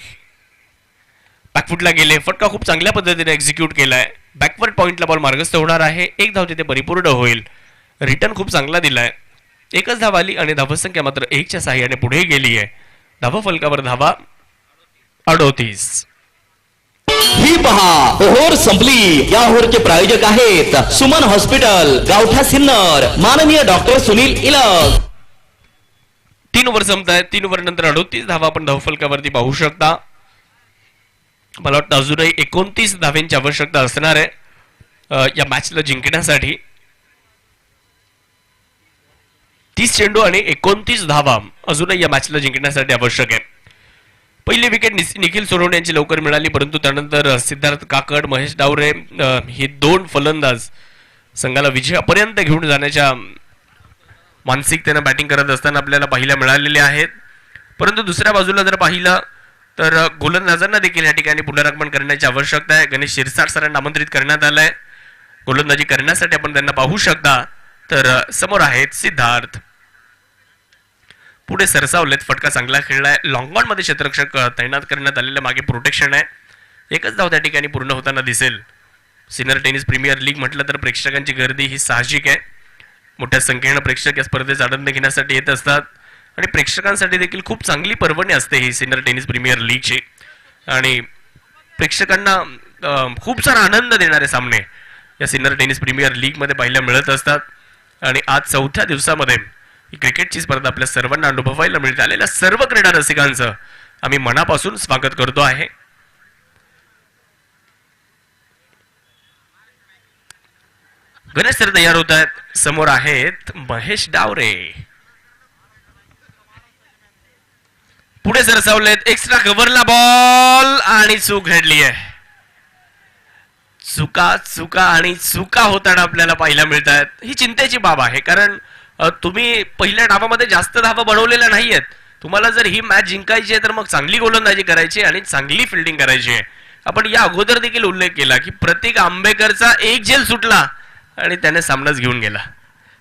बॅकफुटला गेले. फटका खूप चांगल्या पद्धतीने एक्झिक्यूट केलाय. बॅकवर्ड पॉइंटला बॉल मार्गस्थ होणार आहे. एक धाव तिथे परिपूर्ण होईल. रिटर्न खूप चांगला दिलाय. एकच धाव आली आणि धावसंख्या मात्र 1च्या साह्याने पुढे गेली आहे. धावा फलकावर धावा 38. ही पहा ओव्हर संपली. या ओव्हरचे प्रायोजक आहेत सुमन हॉस्पिटल गावठा सिन्नर माननीय डॉक्टर सुनील इलग. 3 ओव्हर संपतायत. 3 ओव्हर नंतर 38 धावा आपण धावफलकावरती पाहू शकता. मला वाटतं अजूनही 29 धावांची आवश्यकता असणार आहे या मॅचला जिंकण्यासाठी. 30 चेंडू आणि 29 धावा अजूनही या मॅचला जिंकण्यासाठी आवश्यक आहे. पहिली विकेट निखिल सोनवणे यांची लवकर मिळाली, परंतु त्यानंतर सिद्धार्थ काकड, महेश डावरे हे 2 फलंदाज संघाला विजयापर्यंत घेऊन जाण्याच्या मानसिकतेने बॅटिंग करत असताना आपल्याला पाहायला मिळालेले आहेत. परंतु दुसऱ्या बाजूला जर पाहिलं तर गोलंदाजांना देखील या ठिकाणी पुनरागमन करण्याची आवश्यकता आहे. गणेश शिरसाट सरांना आमंत्रित करण्यात आलंय गोलंदाजी करण्यासाठी. आपण त्यांना पाहू शकता. तर समोर आहेत सिद्धार्थ. पुढे सरसावलेत. फटका चांगला खेळलाय. लॉंग ऑन मध्ये क्षेत्ररक्षक तैनात करण्यात आलेल्या मागे प्रोटेक्शन आहे. एकच धाव त्या ठिकाणी पूर्ण होताना दिसेल. सिनियर टेनिस प्रीमियर लीग म्हटलं तर प्रेक्षकांची गर्दी ही साहजिक आहे. मोठ्या संख्येने प्रेक्षक या स्पर्धेचा आनंद घेण्यासाठी येत असतात आणि प्रेक्षकांसाठी देखील खूप चांगली पर्वणी असते ही सिनियर टेनिस प्रीमियर लीगची आणि प्रेक्षकांना खूप सारा आनंद देणारे सामने या सिनियर टेनिस प्रीमियर लीग मध्ये पाहायला मिळत असतात. आणि आज 4थ्या दिवसामध्ये ही क्रिकेटची स्पर्धा आपल्या सर्वांना अनुभवायला मिळते. आलेल्या सर्व क्रीडा रसिकांचं आम्ही मनापासून स्वागत करतो आहे. गणेश सर तयार होत आहेत. समोर आहेत महेश डावरे. पुढे सरसावलेत. एक्स्ट्रा कव्हरला बॉल आणि चूक घडली आहे. चुका चुका आणि चुका होताना आपल्याला पाहायला मिळत आहेत. ही चिंतेची बाब आहे, कारण तुम्ही पहिल्या डावामध्ये जास्त धावा बनवलेल्या नाहीयेत. तुम्हाला जर ही मॅच जिंकायची आहे तर मग चांगली गोलंदाजी करायची आणि चांगली फिल्डिंग करायची आहे. आपण या अगोदर देखील उल्लेख केला की प्रतीक आंबेकरचा एक झेल सुटला आणि त्याने सामनाच घेऊन गेला.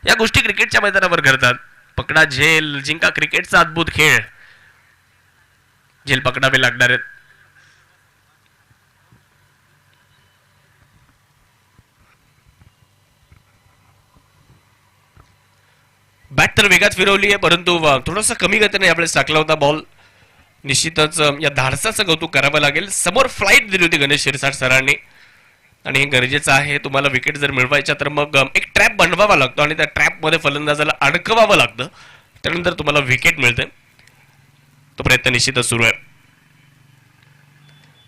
या गोष्टी क्रिकेटच्या मैदानावर घडतात. पकडा झेल जिंका क्रिकेटचा अद्भुत खेळ. झेल पकडावे लागणार आहेत. बॅट तर वेगात फिरवली आहे, परंतु थोडासा कमी गतीने यावेळेस टाकला होता बॉल. निश्चितच या धाडसाचं कौतुक करावं लागेल. समोर फ्लाईट दिली होती गणेश शिरसाट सरांनी आणि हे गरजेचं आहे. तुम्हाला विकेट जर मिळवायच्या तर मग एक ट्रॅप बनवावा लागतो आणि त्या ट्रॅप मध्ये फलंदाजाला अडकवावं लागतं. त्यानंतर तुम्हाला विकेट मिळते. तो प्रयत्न निश्चितच सुरू आहे.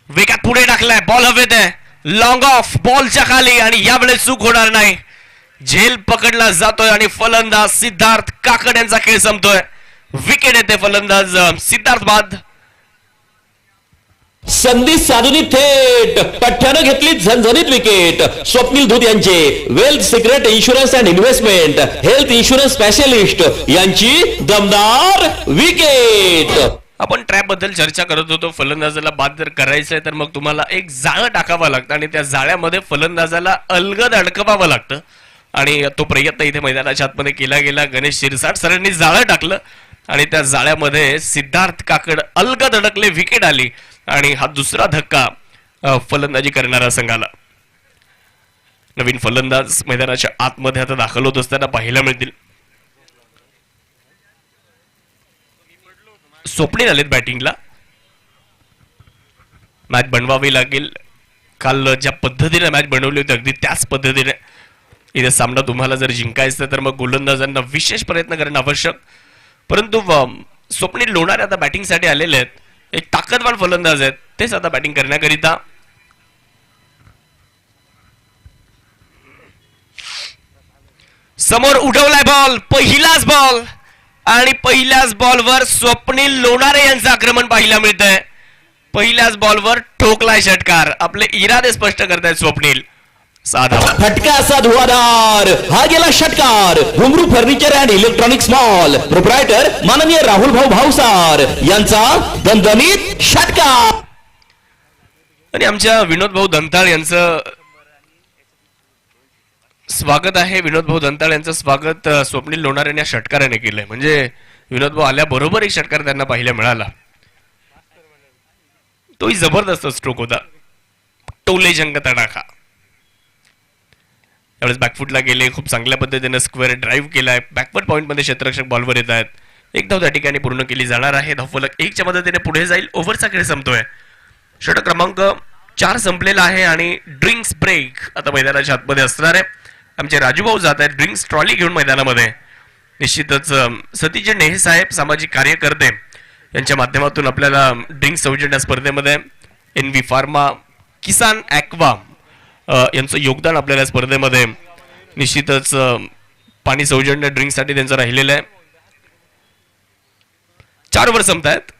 वेगात पुढे टाकलाय. बॉल हवेत आहे. लॉंग ऑफ बॉलच्या खाली आणि यावेळेस चूक होणार नाही. झेल पकडला जातोय आणि फलंदाज सिद्धार्थ काकड यांचा खेळ संपतोय. विकेट येते फलंदाज सिद्धार्थ बाद. संधी साधूनी थेट पठ्ठ्यानं घेतली झणझणीत विकेट. स्वप्नील धूत यांचे wealth secret insurance and investment health insurance specialist यांची दमदार विकेट. आपण ट्रॅप बद्दल चर्चा करत होतो. फलंदाजाला बाद जर करायचंय तर मग तुम्हाला एक जाळं टाकावं लागतं आणि त्या जाळ्यामध्ये फलंदाजाला अलगद अडकवावं लागतं आणि तो प्रयत्न इथे मैदानाच्या आतमध्ये केला गेला. गणेश शिरसाट सरांनी जाळं टाकलं आणि त्या जाळ्यामध्ये सिद्धार्थ काकड अलगद अडकले, विकेट आली आणि हा दुसरा धक्का फलंदाजी करणारा संघाला. नवीन फलंदाज मैदानाच्या आतमध्ये आता दाखल होत असताना पाहायला मिळतील. स्वप्नील आलेत बॅटिंगला. मॅच बनवावी लागेल. काल ज्या पद्धतीने मॅच बनवली होती अगदी त्याच पद्धतीने इथे सामना तुम्हाला जर जिंकायचा तर मग गोलंदाजांना विशेष प्रयत्न करणं आवश्यक. परंतु स्वप्नील लोणारे आता बॅटिंगसाठी आलेले आहेत. एक ताकदवान फलंदाज आहेत तेच आता बॅटिंग करण्याकरिता. समोर उडवलाय बॉल, पहिलाच बॉल आणि पहिल्याच बॉलवर स्वप्नील लोणारे यांचं आक्रमण पाहायला मिळतंय. पहिल्याच बॉलवर ठोकलाय षटकार. आपले इरादे स्पष्ट करतायत स्वप्नील. 6 धावा. फटका असा धुवाधार हा गेला षटकार. घुंगरू furniture and electronics mall proprietor माननीय राहुल भाऊ भावसार यांचा दणदणीत षटकार. आणि आमच्या विनोद भाऊ दंताळ यांचं स्वागत आहे. विनोद भाऊ दंताळ यांचं स्वागत स्वप्नील लोणारे यांनी षटकाराने केलंय. म्हणजे विनोद भाऊ आल्याबरोबर एक षटकार त्यांना पाहायला मिळाला. तोही जबरदस्त स्ट्रोक होता. टोले जंग तडाखा. त्यावेळेस बॅकफुटला गेले, खूप चांगल्या पद्धतीने स्क्वेअर ड्राईव्ह केलाय. बॅकवर्ड पॉईंट मध्ये क्षेत्ररक्षक बॉलवर येत आहेत. एक धाव त्या ठिकाणी पूर्ण केली जाणार आहे. धावफलक 1 च्या मदतीने पुढे जाईल. ओव्हरचा खेळ संपतोय. षटक क्रमांक 4 संपलेला आहे आणि ड्रिंक्स ब्रेक आता मैदानाच्या आतमध्ये असणार आहे. आमचे राजूभाऊ जात आहेत ड्रिंक्स ट्रॉली घेऊन मैदानामध्ये. निश्चितच सतीश नेहे साहेब सामाजिक कार्यकर्ते यांच्या माध्यमातून आपल्याला ड्रिंक्स सौजन्य स्पर्धेमध्ये NV फार्मा, किसान ॲक्वा यांचं योगदान आपल्याला स्पर्धेमध्ये निश्चितच पाणी सौजन्य ड्रिंकसाठी त्यांचं राहिलेलं आहे. 4 ओव्हर संपतायत.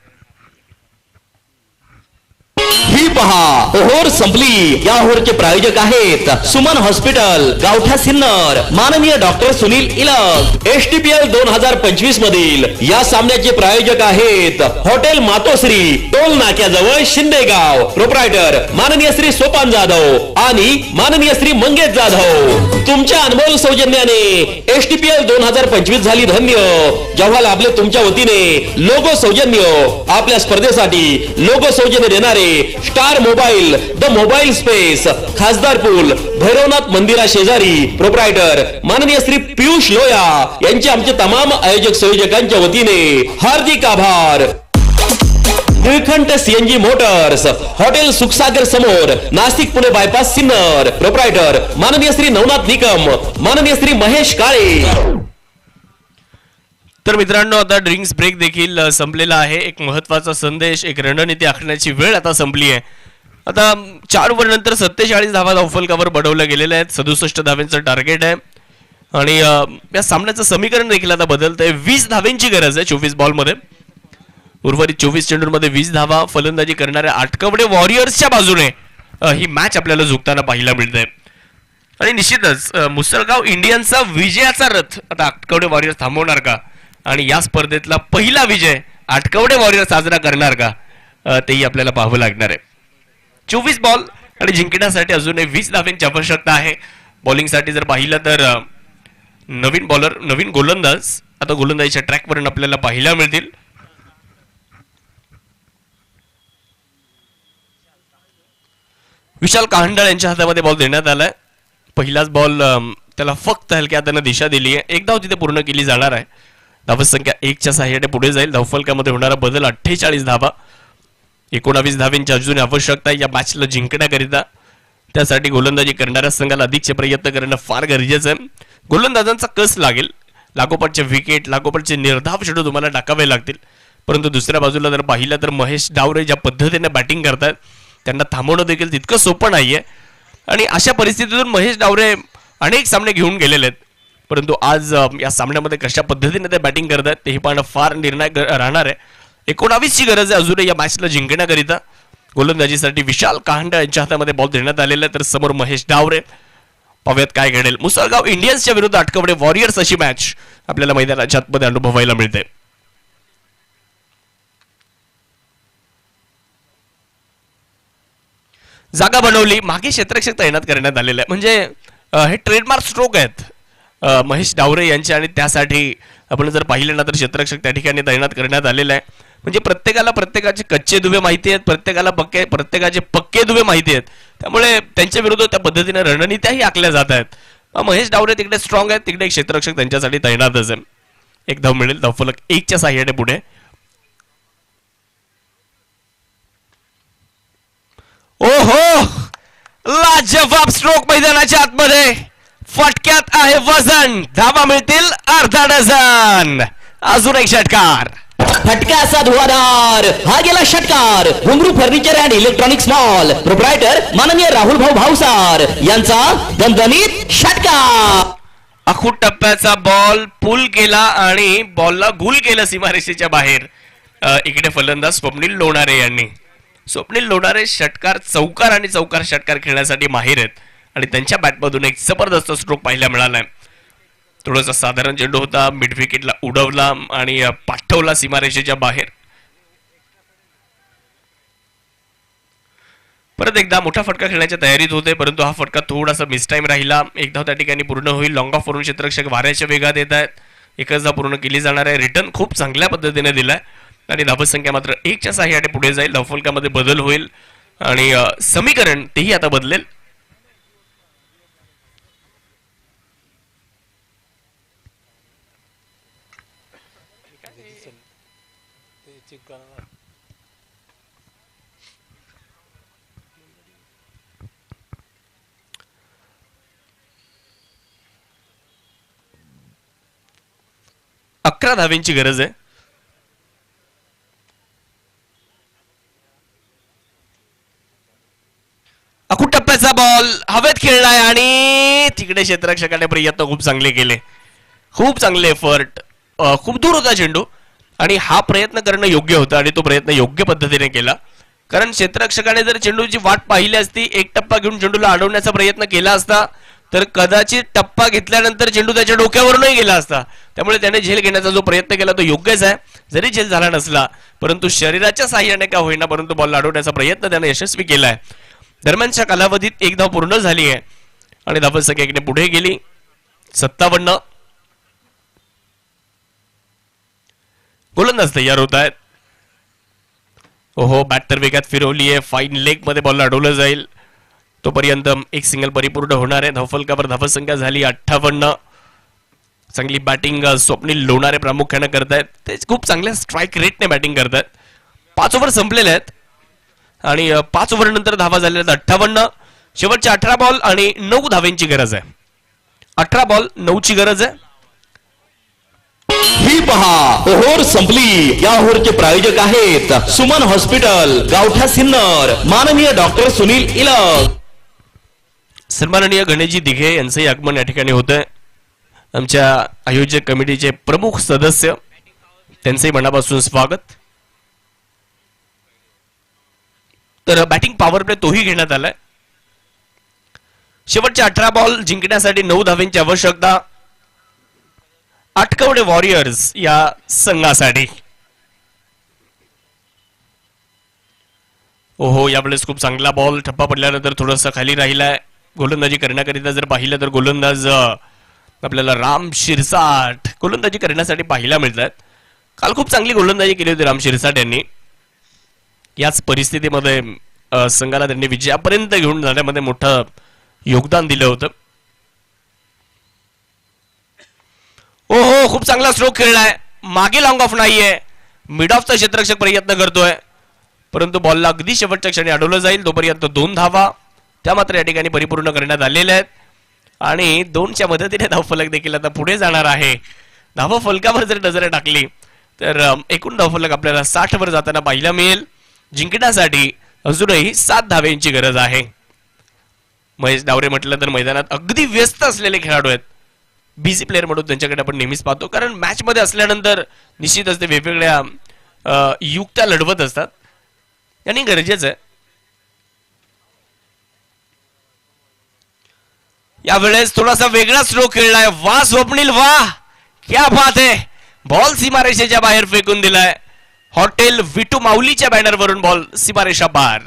ही पहा ओव्हर संपली. या ओव्हरचे प्रायोजक आहेत सुमन हॉस्पिटल, गावठा सिन्नर, माननीय डॉक्टर सुनील इलक. STPL 2025 मधील या सामन्याचे प्रायोजक आहेत हॉटेल मातोश्री, टोल नाक्याजवळ शिंदेगाव. प्रोप्रायटर माननीय श्री सोपान जाधव आणि माननीय श्री मंगेश जाधव. तुमच्या अनमोल सौजन्याने STPL 2025 झाली धन्य. जेव्हा लाभले तुमच्या वतीने लोगो सौजन्य. आपल्या स्पर्धेसाठी लोगो सौजन्य देणारे star mobile, the mobile space, खासदार पूल, भैरवनाथ मंदिरा शेजारी. प्रोप्रायटर माननीय श्री पियुष लोया यांचे आमचे तमाम आयोजक संयोजकांच्या वतीने हार्दिक आभार. Nilkanth CNG Motors, hotel Sukhsagar समोर, नाशिक पुणे बायपास सिन्नर. प्रोप्रायटर माननीय श्री नवनाथ निकम, माननीय श्री महेश काळे. तर मित्रांनो आता ड्रिंक्स ब्रेक देखील संपलेला आहे. एक महत्वाचा संदेश, एक रणनीती आखण्याची वेळ आता संपली आहे. आता 4 ओव्हर नंतर 47 धावा धावफलकावर बढवल्या गेलेल्या आहेत. 67 धावांचं टार्गेट आहे आणि या सामन्याचं समीकरण देखील आता बदलतंय. 20 धावांची गरज आहे 24 बॉलमध्ये. उर्वरित 24 चेंडूंमध्ये 20 धावा. फलंदाजी करणाऱ्या आटकवडे वॉरियर्सच्या बाजूने ही मॅच आपल्याला झुकताना पाहायला मिळते आणि निश्चितच मुसळगाव इंडियन्सचा विजयाचा रथ आता आटकवडे वॉरियर्स थांबवणार का आणि या स्पर्धेतला पहिला विजय आटकवडे वॉरियर्स साजरा करणार का तेही आपल्याला पाहावं लागणार आहे. 24 बॉल आणि जिंकण्यासाठी अजूनही 20 धावांची आवश्यकता आहे. बॉलिंगसाठी जर पाहिलं तर नवीन बॉलर, नवीन गोलंदाज आता गोलंदाजीच्या ट्रॅकवरून आपल्याला पाहायला मिळतील. विशाल काहंडाळ यांच्या हातामध्ये बॉल देण्यात आलाय. पहिलाच बॉल त्याला फक्त हलक्या हाताने दिशा दिली आहे. एक धाव तिथे पूर्ण केली जाणार आहे. धावसंख्या 1 च्या सहाय्याने पुढे जाईल. धावफलकामध्ये होणारा बदल 48 धावा. 19 धावांची अजून आवश्यकता या मॅचला जिंकण्याकरिता. त्यासाठी गोलंदाजी करणाऱ्या संघाला अधिकचे प्रयत्न करणं फार गरजेचं आहे. गोलंदाजांचा कस लागेल. लागोपाठचे विकेट, लागोपाठचे निर्धाव चेंडू तुम्हाला टाकावे लागतील. परंतु दुसऱ्या बाजूला जर पाहिलं तर महेश डावरे ज्या पद्धतीने बॅटिंग करतात त्यांना थांबवणं देखील तितकं सोपं नाहीये आणि अशा परिस्थितीतून महेश डावरे अनेक सामने घेऊन गेलेले आहेत. परंतु आज या सामन्यामध्ये कशा पद्धतीने ते बॅटिंग करतात तेही पाहणं फार निर्णायक राहणार आहे. 19 ची गरज आहे अजूनही या मॅचला जिंकण्याकरिता. गोलंदाजीसाठी विशाल कहांडा यांच्या हातामध्ये बॉल देण्यात आलेला आहे, तर समोर महेश डावरे. पाहूयात काय घडेल. मुसळगाव इंडियन्सच्या विरुद्ध आटकवडे वॉरियर्स अशी मॅच आपल्याला मैदानाच्या आतमध्ये अनुभवायला मिळते. जागा बनवली, मागे क्षेत्ररक्षक तैनात करण्यात आलेला आहे. म्हणजे हे ट्रेडमार्क स्ट्रोक आहेत महेश डावरे यांचे, आणि त्यासाठी आपण जर पाहिलं ना तर क्षेत्ररक्षक त्या ठिकाणी तैनात करण्यात आलेला आहे. म्हणजे प्रत्येकाला प्रत्येकाचे कच्चे दुवे माहिती आहेत, प्रत्येकाचे पक्के दुवे माहिती आहेत, त्यामुळे त्यांच्या विरुद्ध त्या पद्धतीने रणनीत्याही आखल्या जात आहेत. महेश डावरे तिकडे स्ट्रॉंग आहेत, तिकडे एक क्षेत्ररक्षक त्यांच्यासाठी तैनातच आहे. एक धाव मिळेल, धावफलक 1च्या साह्याने पुढे. ओहो, लाजवाब स्ट्रोक मैदानाच्या आतमध्ये, फटक्यात आहे वजन, धावा मिळतील अर्धा डझन. अजून एक षटकार, फटका असा धुवाधार, हा गेला षटकार. घुंगरू furniture and electronics mall proprietor माननीय राहुल भाऊ भावसार यांचा दणदणीत षटकार. अखूट टप्प्याचा बॉल पुल केला आणि बॉलला गुल केलं सीमारेषेच्या बाहेर. इकडे फलंदाज स्वप्नील लोणारे यांनी. स्वप्नील लोणारे षटकार चौकार आणि चौकार षटकार खेळण्यासाठी माहिर आहेत, आणि त्यांच्या बॅटमधून एक जबरदस्त स्ट्रोक पाहायला मिळालाय. थोडासा साधारण चेंडू होता, मिड विकेटला उडवला आणि पाठवला सीमारेषेच्या बाहेर. परत एकदा मोठा फटका खेळण्याच्या तयारीत होते, परंतु हा फटका थोडासा मिसटाईम राहिला. एक धाव त्या ठिकाणी पूर्ण होईल. लॉंग ऑफ वरून क्षेत्ररक्षक वाऱ्याच्या वेगात येत आहेत. एकच धाव पूर्ण केली जाणार आहे. रिटर्न खूप चांगल्या पद्धतीने दिलाय आणि धावसंख्या मात्र 1च्या साह्याने पुढे जाईल. धावफलकामध्ये बदल होईल आणि समीकरण तेही आता बदलेल. अकरा धावेंची गरज आहे. अखूट टप्प्याचा बॉल हवेत खेळलाय आणि तिकडे क्षेत्ररक्षकाने प्रयत्न खूप चांगले केले, खूप चांगले एफर्ट. खूप दूर होता चेंडू आणि हा प्रयत्न करणं योग्य होतं आणि तो प्रयत्न योग्य पद्धतीने केला. कारण क्षेत्ररक्षकाने जर चेंडूची वाट पाहिली असती, एक टप्पा घेऊन चेंडूला अडवण्याचा प्रयत्न केला असता, तर कदाचित टप्पा घेतल्यानंतर चेंडू त्याच्या डोक्यावरूनही गेला असता. त्यामुळे त्याने झेल घेण्याचा जो प्रयत्न केला तो योग्यच आहे. जरी झेल झाला नसला, परंतु शरीराच्या साह्याने का होईना, परंतु बॉल अडवण्याचा प्रयत्न त्याने यशस्वी केलाय. दरम्यानच्या कालावधीत एक धाव पूर्ण झाली आहे आणि धावसंख्या एकने पुढे गेली 57. गोलंदाज तयार होत आहेत. ओहो, बॅट तर वेगात फिरवली आहे. फाईन लेग मध्ये बॉल अडवलं जाईल. तोपर्यंत एक सिंगल परिपूर्ण होणार आहे. धावफलकावर धावसंख्या झाली 58. चांगली बॅटिंग स्वप्नील लोणारे प्रामुख्याने करतायत. ते खूप चांगल्या स्ट्राईक रेटने बॅटिंग करतायत. 5 ओव्हर संपलेले आहेत आणि 5 ओव्हर नंतर धावा झालेल्या आहेत 58. शेवटच्या 18 बॉल आणि 9 धावेंची गरज आहे. 18 बॉल 9ची गरज आहे. ही पहा, ओव्हर संपली. या ओव्हरचे प्रायोजक आहेत सुमन हॉस्पिटल, गावठा सिन्नर, माननीय डॉक्टर सुनील इलग. सन्माननीय गणेशजी दिघे यांचंही आगमन या ठिकाणी होतंय. आमच्या आयोजक कमिटीचे प्रमुख सदस्य, त्यांचंही मनापासून स्वागत. तर बॅटिंग पॉवर प्ले तोही घेण्यात आलाय. शेवटचे 18 बॉल जिंकण्यासाठी 9 धावेंची आवश्यकता आटकवडे वॉरियर्स या संघासाठी. ओहो, यावेळेस खूप चांगला बॉल ठप्पा पडल्यानंतर थोडासा खाली राहिलाय. गोलंदाजी करण्याकरिता जर पाहिलं तर गोलंदाज आपल्याला राम शिरसाट गोलंदाजी करण्यासाठी पाहायला मिळतात. काल खूप चांगली गोलंदाजी केली होती राम शिरसाट यांनी. याच परिस्थितीमध्ये संघाला त्यांनी विजयापर्यंत घेऊन जाण्यामध्ये मोठं योगदान दिलं होतं. ओहो, खूप चांगला स्ट्रोक खेळलाय. मागे लॉंग ऑफ नाहीये. मिड ऑफचा क्षेत्ररक्षक प्रयत्न करतोय, परंतु बॉलला अगदी शेवटच्या क्षणी अडवलं जाईल. तोपर्यंत 2 धावा त्या मात्र या ठिकाणी परिपूर्ण करण्यात आलेल्या आहेत आणि 2च्या मदतीने धावफलक देखील आता पुढे जाणार आहे. धावफलकावर जर नजर टाकली तर एकूण धावफलक आपल्याला 60 वर जाताना पाहायला मिळेल. जिंकण्यासाठी अजूनही 7 धावेंची गरज आहे. महेश डावरे म्हटलं तर मैदानात अगदी व्यस्त असलेले खेळाडू आहेत. बिझी प्लेअर म्हणून त्यांच्याकडे आपण नेहमीच पाहतो, कारण मॅच मध्ये असल्यानंतर निश्चितच ते वेगवेगळ्या युक्त्या लढवत असतात आणि गरजेचं आहे. यावेळेस थोडासा वेगळा स्ट्रोक खेळलाय. वा स्वप्नील वा, क्या बात आहे. बॉल सीमारेषेच्या बाहेर फेकून दिलाय. हॉटेल विटू माऊलीच्या बॅनरवरून बॉल सीमारेषा पार.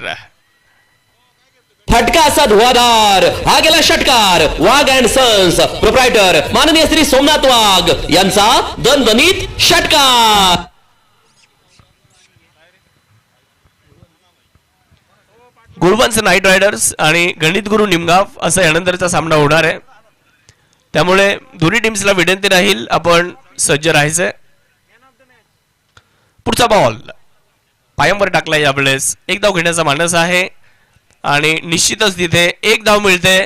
फटका असा धुवाधार, हा गेला षटकार. वाघ अँड सन्स प्रोप्रायटर माननीय श्री सोमनाथ वाघ यांचा दणदणीत षटकार. गुरुवंश नाईट रायडर्स आणि गणित गुरु निमगाव असा यानंतरचा सामना होणार आहे. त्यामुळे दोन्ही टीम्सला विनंती राहील आपण सज्ज राहायचंय. पुढचा बॉल पायांवर टाकला. यावेळेस एक धाव घेण्याचा मानस आहे आणि निश्चितच तिथे एक धाव मिळते.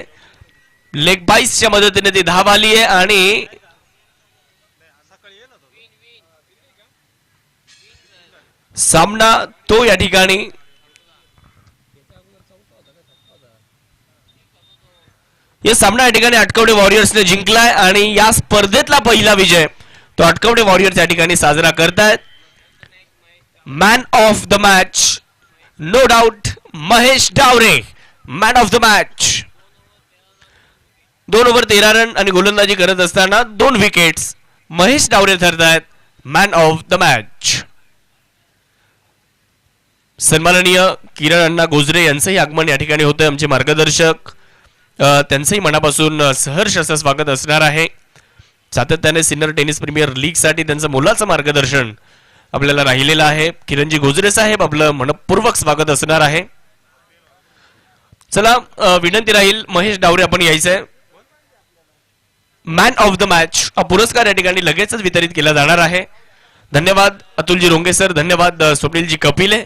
लेग बाईसच्या मदतीने ती धाव आली आहे आणि सामना तो या ठिकाणी या सामना या ठिकाणी आटकवडे वॉरियर्सने जिंकलाय आणि या स्पर्धेतला पहिला विजय तो आटकवडे वॉरियर्स या ठिकाणी साजरा करतायत. Man of the match no doubt Mahesh Dawre, man of the match. 2 over 13 run आणि गोलंदाजी करत असताना 2 विकेट्स. महेश डावरे ठरतायत मॅन ऑफ द मॅच. सन्माननीय किरण अण्णा गोजरे यांचंही आगमन या ठिकाणी होतंय. आमचे मार्गदर्शक, त्यांचंही मनापासून सहर्ष असं स्वागत असणार आहे. सातत्याने सिनियर टेनिस प्रीमियर लीग साठी त्यांचं मोलाचं मार्गदर्शन आपल्याला राहिलेलं आहे. किरणजी गोजरे साहेब आपलं मनपूर्वक स्वागत असणार आहे. चला विनंती राहील महेश डावरे आपण यायचंय. मॅन ऑफ द मॅच हा पुरस्कार या ठिकाणी लगेचच वितरित केला जाणार आहे. धन्यवाद अतुलजी रोंगे सर, धन्यवाद स्वप्नीलजी कपिले.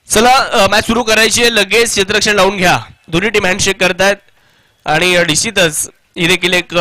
चला मॅच सुरू करायची आहे. लगेच क्षेत्ररक्षण लावून घ्या. दोन्ही टीम हँडशेक करतायत आणि निश्चितच ही देखील एक